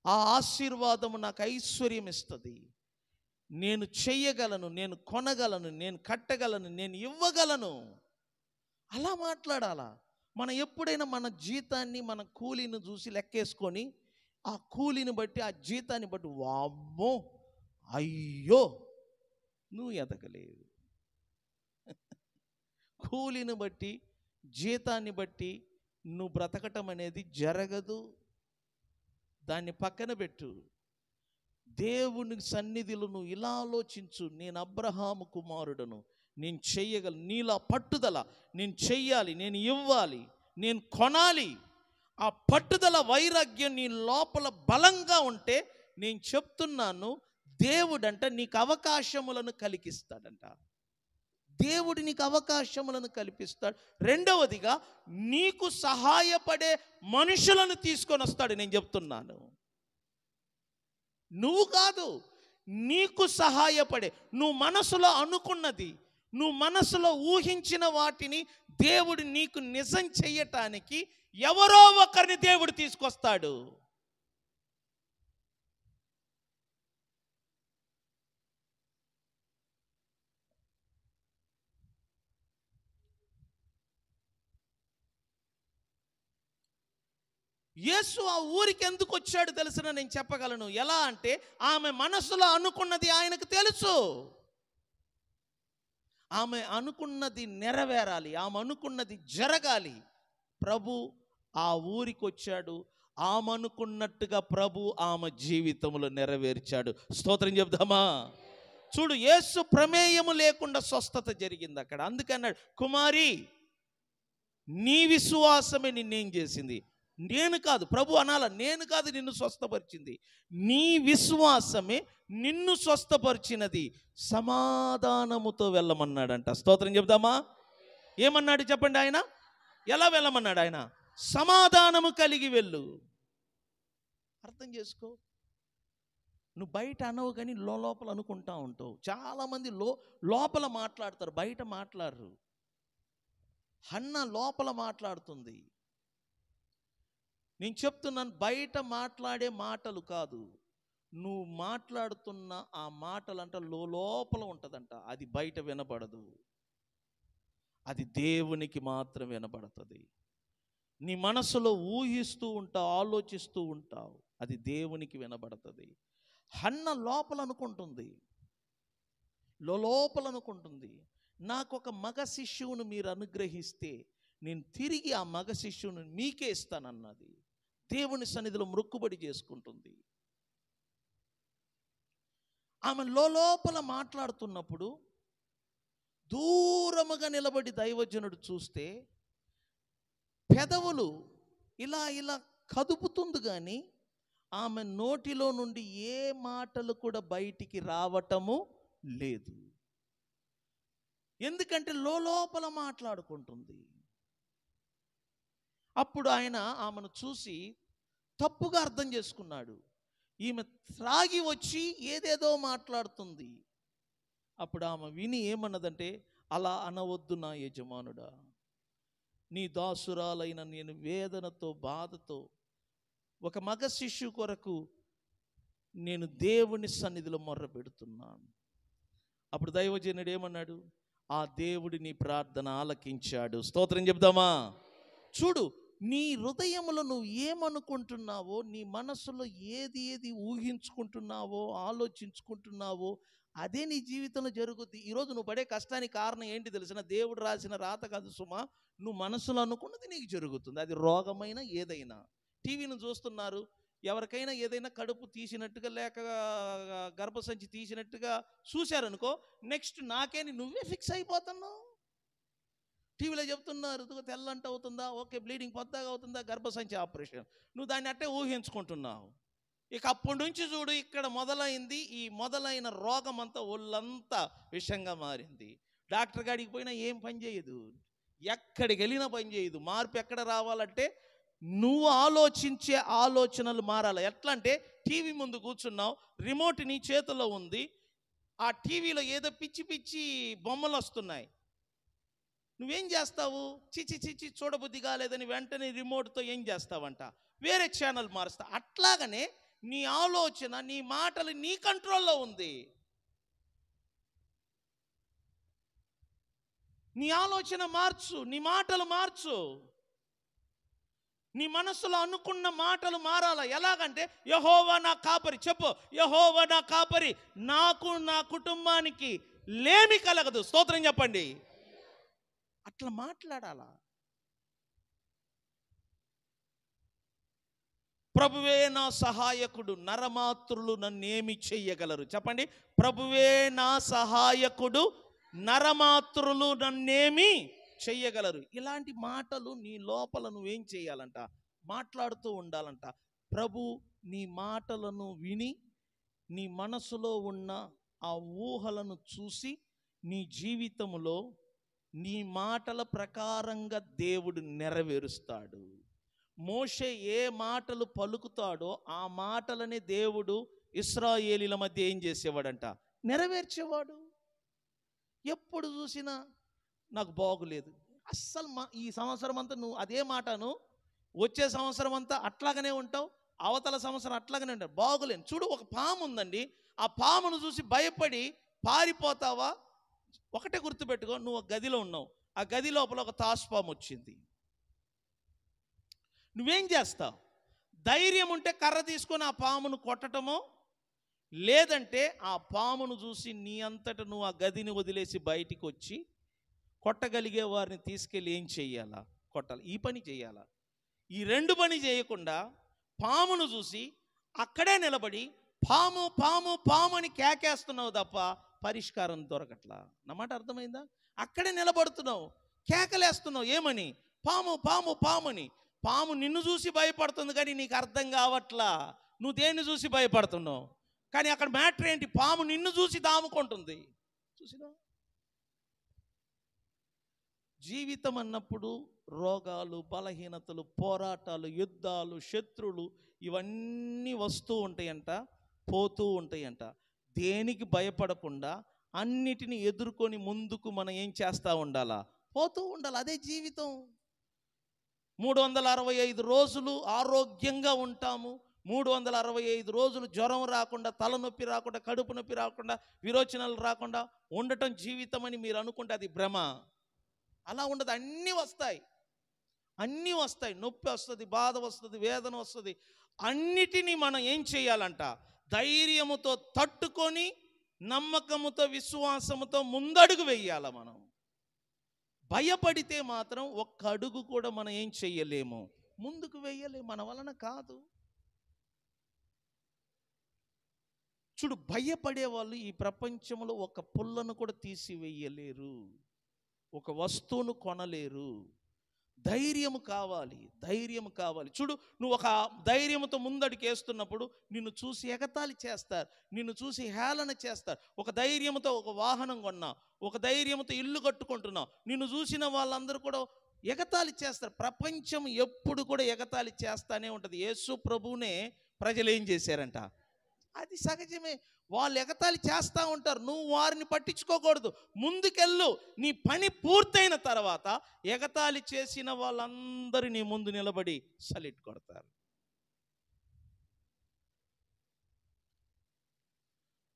ఆ ఆశీర్వాదము నాకు ఐశ్వర్యం ఇస్తుంది, నేను చెయ్యగలను, నేను కొనగలను, నేను కట్టగలను, నేను ఇవ్వగలను. అలా మాట్లాడాలా. మనం ఎప్పుడైనా మన జీతాన్ని, మన కూలీని చూసి లెక్కేసుకొని ఆ కూలీని బట్టి, ఆ జీతాన్ని బట్టి వామ్మో అయ్యో నువ్వు ఎదగలేవు. కూలీని బట్టి, జీతాన్ని బట్టి నువ్వు బ్రతకటం అనేది జరగదు. దాన్ని పక్కన పెట్టు. దేవుని సన్నిధిలో నువ్వు ఇలా ఆలోచించు, నేను అబ్రహాము కుమారుడను, నేను చెయ్యగలను, నీలా పట్టుదల, నేను చెయ్యాలి, నేను ఇవ్వాలి, నేను కొనాలి, ఆ పట్టుదల వైరాగ్యం నీ లోపల బలంగా ఉంటే నేను చెప్తున్నాను, దేవుడంట నీకు అవకాశములను కలిగిస్తాడంట. దేవుడు నీకు అవకాశములను కల్పిస్తాడు. రెండవదిగా నీకు సహాయపడే మనుషులను తీసుకొని వస్తాడు. నేను చెప్తున్నాను, నువ్వు కాదు, నీకు సహాయపడే, నువ్వు మనసులో అనుకున్నది, నువ్వు మనసులో ఊహించిన వాటిని దేవుడు నీకు నిజం చెయ్యటానికి ఎవరో ఒకరిని దేవుడు తీసుకొస్తాడు. యేసు ఆ ఊరికి ఎందుకు వచ్చాడు తెలుసునా? నేను చెప్పగలను. ఎలా అంటే ఆమె మనసులో అనుకున్నది ఆయనకు తెలుసు. ఆమె అనుకున్నది నెరవేరాలి, ఆమె అనుకున్నది జరగాలి. ప్రభు ఆ ఊరికి వచ్చాడు. ఆమె అనుకున్నట్టుగా ప్రభు ఆమె జీవితంలో నెరవేర్చాడు. స్తోత్రం చెప్దామా? చూడు, యేసు ప్రమేయము లేకుండా స్వస్థత జరిగింది అక్కడ. అందుకన్నాడు, కుమారి నీ విశ్వాసమే నిన్నేం చేసింది? నేను కాదు, ప్రభు అనాల, నేను కాదు నిన్ను స్వస్థపరిచింది, నీ విశ్వాసమే నిన్ను స్వస్థపరిచినది. సమాధానముతో వెళ్ళమన్నాడంట. స్తోత్రం చెప్దామా? ఏమన్నాడు చెప్పండి ఆయన? ఎలా వెళ్ళమన్నాడు ఆయన? సమాధానము కలిగి వెళ్ళు. అర్థం చేసుకో. నువ్వు బయట అనవు కానీ లోపల అనుకుంటా ఉంటావు. చాలామంది లోపల మాట్లాడతారు, బయట మాట్లాడరు. హన్న లోపల మాట్లాడుతుంది. నేను చెప్తున్నాను, బయట మాట్లాడే మాటలు కాదు, నువ్వు మాట్లాడుతున్న ఆ మాటలంట లోపల ఉంటుందంట. అది బయట వినపడదు, అది దేవునికి మాత్రం వినపడుతుంది. నీ మనసులో ఊహిస్తూ ఉంటావు, ఆలోచిస్తూ ఉంటావు, అది దేవునికి వినబడుతుంది. హన్న లోపల అనుకుంటుంది, లోపల అనుకుంటుంది, నాకు ఒక మగ శిష్యువును మీరు అనుగ్రహిస్తే నేను తిరిగి ఆ మగ శిష్యుని మీకే ఇస్తానన్నది. దేవుని సన్నిధిలో మొక్కుబడి చేసుకుంటుంది. ఆమె లోపల మాట్లాడుతున్నప్పుడు దూరముగా నిలబడి దైవజనుడు చూస్తే పెదవులు ఇలా ఇలా కదుపుతుంది, కానీ ఆమె నోటిలో నుండి ఏ మాటలు కూడా బయటికి రావటము లేదు. ఎందుకంటే లోపల మాట్లాడుకుంటుంది. అప్పుడు ఆయన ఆమెను చూసి తప్పుగా అర్థం చేసుకున్నాడు. ఈమె త్రాగి వచ్చి ఏదేదో మాట్లాడుతుంది. అప్పుడు ఆమె విని ఏమన్నదంటే, అలా అనవద్దు నా యజమానుడా, నీ దాసురాలైన నేను వేదనతో బాధతో ఒక మగ శిష్యు కొరకు నేను దేవుని సన్నిధిలో మొర్ర పెడుతున్నాను. అప్పుడు దైవజనుడు ఏమన్నాడు? ఆ దేవుడు నీ ప్రార్థన ఆలకించాడు. స్తోత్రం చెప్దామా? చూడు, నీ హృదయంలో నువ్వు ఏమనుకుంటున్నావో, నీ మనసులో ఏది ఏది ఊహించుకుంటున్నావో, ఆలోచించుకుంటున్నావో, అదే నీ జీవితంలో జరుగుద్ది. ఈరోజు నువ్వు పడే కష్టానికి కారణం ఏంటి తెలిసిన? దేవుడు రాసిన రాత కాదు సుమా, నువ్వు మనసులో అనుకున్నది నీకు జరుగుతుంది. అది రోగమైన ఏదైనా. టీవీని చూస్తున్నారు, ఎవరికైనా ఏదైనా కడుపు తీసినట్టుగా లేక గర్భసంచి తీసినట్టుగా చూశారనుకో, నెక్స్ట్ నాకేని నువ్వే ఫిక్స్ అయిపోతున్నావు. టీవీలో చెప్తున్నారు, తెల్లంట అవుతుందా, ఓకే, బ్లీడింగ్ పొద్దాగా అవుతుందా, గర్భసంచి ఆపరేషన్. నువ్వు దాన్ని అట్టే ఊహించుకుంటున్నావు. ఇక అప్పటి నుంచి చూడు, ఇక్కడ మొదలైంది, ఈ మొదలైన రోగం అంతా ఒళ్ళంతా విషంగా మారింది. డాక్టర్ గాడికి పోయినా ఏం పని చేయదు, ఎక్కడికి వెళ్ళినా పని చేయదు. మార్పు ఎక్కడ రావాలంటే నువ్వు ఆలోచించే ఆలోచనలు మారాలి. ఎట్లా అంటే, టీవీ ముందు కూర్చున్నావు, రిమోట్ నీ చేతిలో ఉంది, ఆ టీవీలో ఏదో పిచ్చి పిచ్చి బొమ్మలు వస్తున్నాయి. నువ్వేం చేస్తావు? చిచి చూడబుద్ధి కాలేదని వెంటనే రిమోట్తో ఏం చేస్తావంట, వేరే ఛానల్ మారుస్తా. అట్లాగనే నీ ఆలోచన, నీ మాటలు నీ కంట్రోల్లో ఉంది. నీ ఆలోచన మార్చు, నీ మాటలు మార్చు. నీ మనసులో అనుకున్న మాటలు మారాల. ఎలాగంటే, యెహోవా నా కాపరి. చెప్పు, యెహోవా నా కాపరి, నాకు నా కుటుంబానికి లేమి కలగదు. స్తోత్రం చెప్పండి. అట్లా మాట్లాడాలా. ప్రభువే నా సహాయకుడు, నరమాత్రులు నన్నేమి చెయ్యగలరు? చెప్పండి, ప్రభువే నా సహాయకుడు, నరమాత్రులు నన్నేమి చెయ్యగలరు. ఇలాంటి మాటలు నీ లోపల నువ్వేం చేయాలంట? మాట్లాడుతూ ఉండాలంట. ప్రభు నీ మాటలను విని, నీ మనసులో ఉన్న ఆ ఊహలను చూసి, నీ జీవితంలో నీ మాటల ప్రకారంగా దేవుడు నెరవేరుస్తాడు. మోషే ఏ మాటలు పలుకుతాడో ఆ మాటలని దేవుడు ఇశ్రాయేలీల మధ్య ఏం చేసేవాడంట? నెరవేర్చేవాడు. ఎప్పుడు చూసినా నాకు బాగులేదు, అస్సలు ఈ సంవత్సరం అంతా నువ్వు అదే మాటను, వచ్చే సంవత్సరం అంతా అట్లాగనే ఉంటావు, అవతల సంవత్సరం అట్లాగనే ఉంటావు, బాగులేను. చూడు, ఒక పాము ఉందండి, ఆ పామును చూసి భయపడి పారిపోతావా? ఒకటే గుర్తుపెట్టుకో, నువ్వు ఒక గదిలో ఉన్నావు, ఆ గది లోపల ఒక తాసుపాము వచ్చింది, నువ్వేం చేస్తావు? ధైర్యం ఉంటే కర్ర తీసుకొని ఆ పామును కొట్టటమో, లేదంటే ఆ పామును చూసి నీ అంతట నువ్వు ఆ గదిని వదిలేసి బయటికి వచ్చి కొట్టగలిగే వారిని తీసుకెళ్ళి ఏం చెయ్యాలా? కొట్టాలి. ఈ పని చేయాలా? ఈ రెండు పని చేయకుండా పామును చూసి అక్కడే నిలబడి పాము పాము పాము అని కేకేస్తున్నావు తప్ప పరిష్కారం దొరకట్లా. నా మాట అర్థమైందా? అక్కడే నిలబడుతున్నావు, కేకలేస్తున్నావు. ఏమని? పాము పాము పాముని. పాము నిన్ను చూసి భయపడుతుంది కానీ నీకు అర్థం కావట్లా. నువ్వు దేన్ని చూసి భయపడుతున్నావు? కానీ అక్కడ మ్యాటర్ ఏంటి? పాము నిన్ను చూసి దాముకుంటుంది. చూసినా? జీవితం అన్నప్పుడు రోగాలు, బలహీనతలు, పోరాటాలు, యుద్ధాలు, శత్రువులు ఇవన్నీ వస్తూ ఉంటాయంట, పోతూ ఉంటాయంట. దేనికి భయపడకుండా అన్నిటిని ఎదుర్కొని ముందుకు మనం ఏం చేస్తూ ఉండాలా? పోతూ ఉండాలి. అదే జీవితం. 365 రోజులు ఆరోగ్యంగా ఉంటాము. 365 రోజులు జ్వరం రాకుండా, తలనొప్పి రాకుండా, కడుపు నొప్పి రాకుండా, విరోచనాలు రాకుండా ఉండటం జీవితం అని మీరు అనుకుంటే అది భ్రమ. అలా ఉండదు. అన్నీ వస్తాయి, అన్నీ వస్తాయి. నొప్పి వస్తుంది, బాధ వస్తుంది, వేదన వస్తుంది. అన్నిటినీ మనం ఏం చేయాలంట? ధైర్యముతో తట్టుకొని నమ్మకముతో విశ్వాసముతో ముందడుగు వెయ్యాల. మనం భయపడితే మాత్రం ఒక్క అడుగు కూడా మనం ఏం చెయ్యలేము, ముందుకు వెయ్యలేము. మన వలన కాదు. చూడు, భయపడే వాళ్ళు ఈ ప్రపంచంలో ఒక పుల్లను కూడా తీసివేయలేరు, ఒక వస్తువును కొనలేరు. ధైర్యము కావాలి, ధైర్యము కావాలి. చూడు, నువ్వు ఒక ధైర్యంతో ముందడికేస్తున్నప్పుడు నిన్ను చూసి ఎగతాళి చేస్తారు, నిన్ను చూసి హేళన చేస్తారు. ఒక ధైర్యంతో ఒక వాహనం కొన్నావు, ఒక ధైర్యంతో ఇల్లు కట్టుకుంటున్నావు, నిన్ను చూసిన వాళ్ళందరూ కూడా ఎగతాళి చేస్తారు. ప్రపంచం ఎప్పుడు కూడా ఎగతాళి చేస్తానే ఉంటుంది. యేసు ప్రభువునే ప్రజలు ఏం చేశారంట? అది సహజమే. వాళ్ళు ఎగతాళి చేస్తూ ఉంటారు, నువ్వు వారిని పట్టించుకోకూడదు. ముందుకెళ్ళు. నీ పని పూర్తయిన తర్వాత ఎగతాళి చేసిన వాళ్ళందరూ నీ ముందు నిలబడి సలిట్ కొడతారు.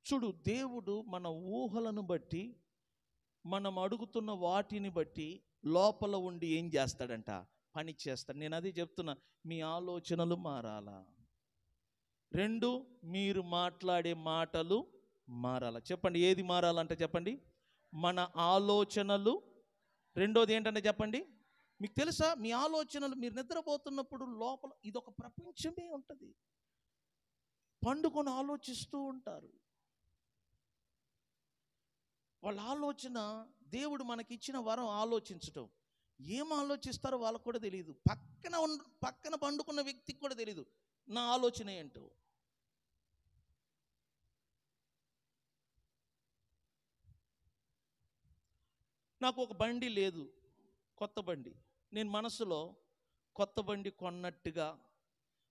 చూడు, దేవుడు మన ఊహలను బట్టి, మనం అడుగుతున్న వాటిని బట్టి లోపల ఉండి ఏం చేస్తాడంట? పని చేస్తాడు. నేను అది చెప్తున్నా, మీ ఆలోచనలు మారాలా. 2, మీరు మాట్లాడే మాటలు మారాల. చెప్పండి, ఏది మారాలంటే చెప్పండి? మన ఆలోచనలు. రెండోది ఏంటంటే చెప్పండి? మీకు తెలుసా, మీ ఆలోచనలు, మీరు నిద్రపోతున్నప్పుడు లోపల ఇదొక ప్రపంచమే ఉంటుంది. పండుకొని ఆలోచిస్తూ ఉంటారు. వాళ్ళ ఆలోచన, దేవుడు మనకి ఇచ్చిన వరం ఆలోచించటం. ఏం ఆలోచిస్తారో వాళ్ళకు కూడా తెలియదు. పక్కన పండుకున్న వ్యక్తికి కూడా తెలియదు నా ఆలోచన ఏంటో. నాకు ఒక బండి లేదు, కొత్త బండి. నేను మనసులో కొత్త బండి కొన్నట్టుగా,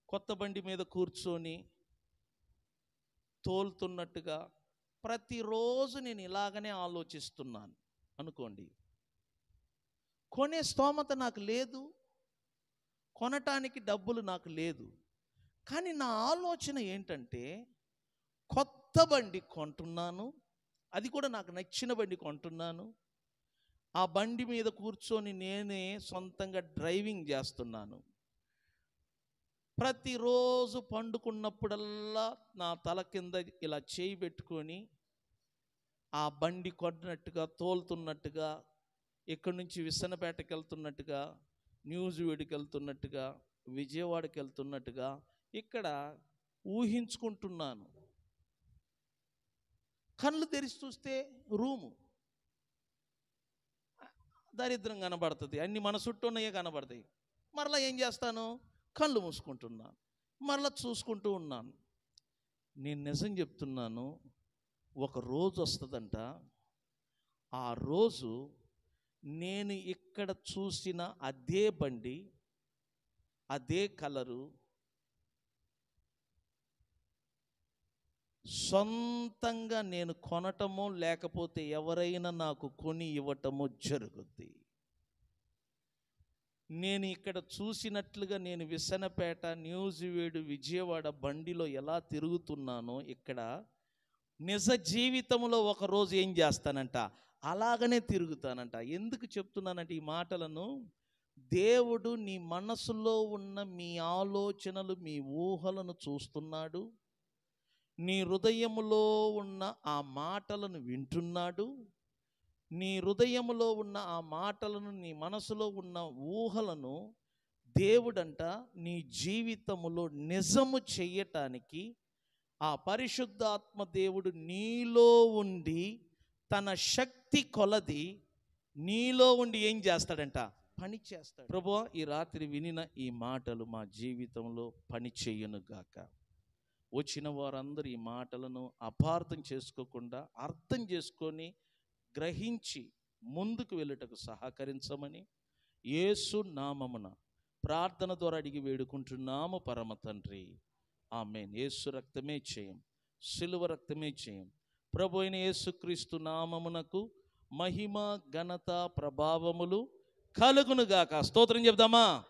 కొత్త బండి మీద కూర్చొని తోలుతున్నట్టుగా ప్రతిరోజు నేను ఇలాగనే ఆలోచిస్తున్నాను అనుకోండి. కొనే స్తోమత నాకు లేదు, కొనటానికి డబ్బులు నాకు లేదు. కానీ నా ఆలోచన ఏంటంటే, కొత్త బండి కొంటున్నాను, అది కూడా నాకు నచ్చిన బండి కొంటున్నాను. ఆ బండి మీద కూర్చొని నేనే సొంతంగా డ్రైవింగ్ చేస్తున్నాను. ప్రతిరోజు పండుకున్నప్పుడల్లా నా తల కింద ఇలా చేయి పెట్టుకొని ఆ బండి కొన్నట్టుగా, తోలుతున్నట్టుగా, ఇక్కడి నుంచి విసనపేటకి వెళ్తున్నట్టుగా, న్యూజివీడ్కి వెళ్తున్నట్టుగా, విజయవాడకి వెళ్తున్నట్టుగా ఇక్కడ ఊహించుకుంటున్నాను. కళ్ళు తెరిచి చూస్తే రూము దరిద్రం కనబడుతుంది, అన్ని మన చుట్టూ ఉన్నాయే కనబడతాయి. మరలా ఏం చేస్తాను? కళ్ళు మూసుకుంటున్నాను, మరలా చూసుకుంటూ ఉన్నాను. నేను నిజం చెప్తున్నాను, ఒక రోజు వస్తుందంట, ఆ రోజు నేను ఇక్కడ చూసిన అదే బండి, అదే కలరు, సొంతంగా నేను కొనటమో లేకపోతే ఎవరైనా నాకు కొని ఇవ్వటమో జరుగుద్ది. నేను ఇక్కడ చూసినట్లుగా నేను విసనపేట, న్యూజివీడ్, విజయవాడ బండిలో ఎలా తిరుగుతున్నానో ఇక్కడ నిజ జీవితంలో ఒకరోజు ఏం చేస్తానంట? అలాగనే తిరుగుతానంట. ఎందుకు చెప్తున్నానంటే ఈ మాటలను, దేవుడు నీ మనసులో ఉన్న మీ ఆలోచనలు, మీ ఊహలను చూస్తున్నాడు. నీ హృదయములో ఉన్న ఆ మాటలను వింటున్నాడు. నీ హృదయములో ఉన్న ఆ మాటలను, నీ మనసులో ఉన్న ఊహలను దేవుడంట నీ జీవితములో నిజము చెయ్యటానికి ఆ పరిశుద్ధాత్మ దేవుడు నీలో ఉండి తన శక్తి కొలది నీలో ఉండి ఏం చేస్తాడంట? పని చేస్తాడు. ప్రభువా, ఈ రాత్రి వినిన ఈ మాటలు మా జీవితంలో పని చెయ్యను గాక. వచ్చిన వారందరూ ఈ మాటలను అపార్థం చేసుకోకుండా అర్థం చేసుకొని గ్రహించి ముందుకు వెళ్ళుటకు సహకరించమని యేసు నామమున ప్రార్థన ద్వారా అడిగి వేడుకుంటున్నాము పరమ తండ్రి. ఆమేన్. యేసు రక్తమే చేయం, సిలువ రక్తమే చేయం. ప్రభు అయిన యేసుక్రీస్తు నామమునకు మహిమ, ఘనత, ప్రభావములు కలుగునుగాక. స్తోత్రం చెప్దామా?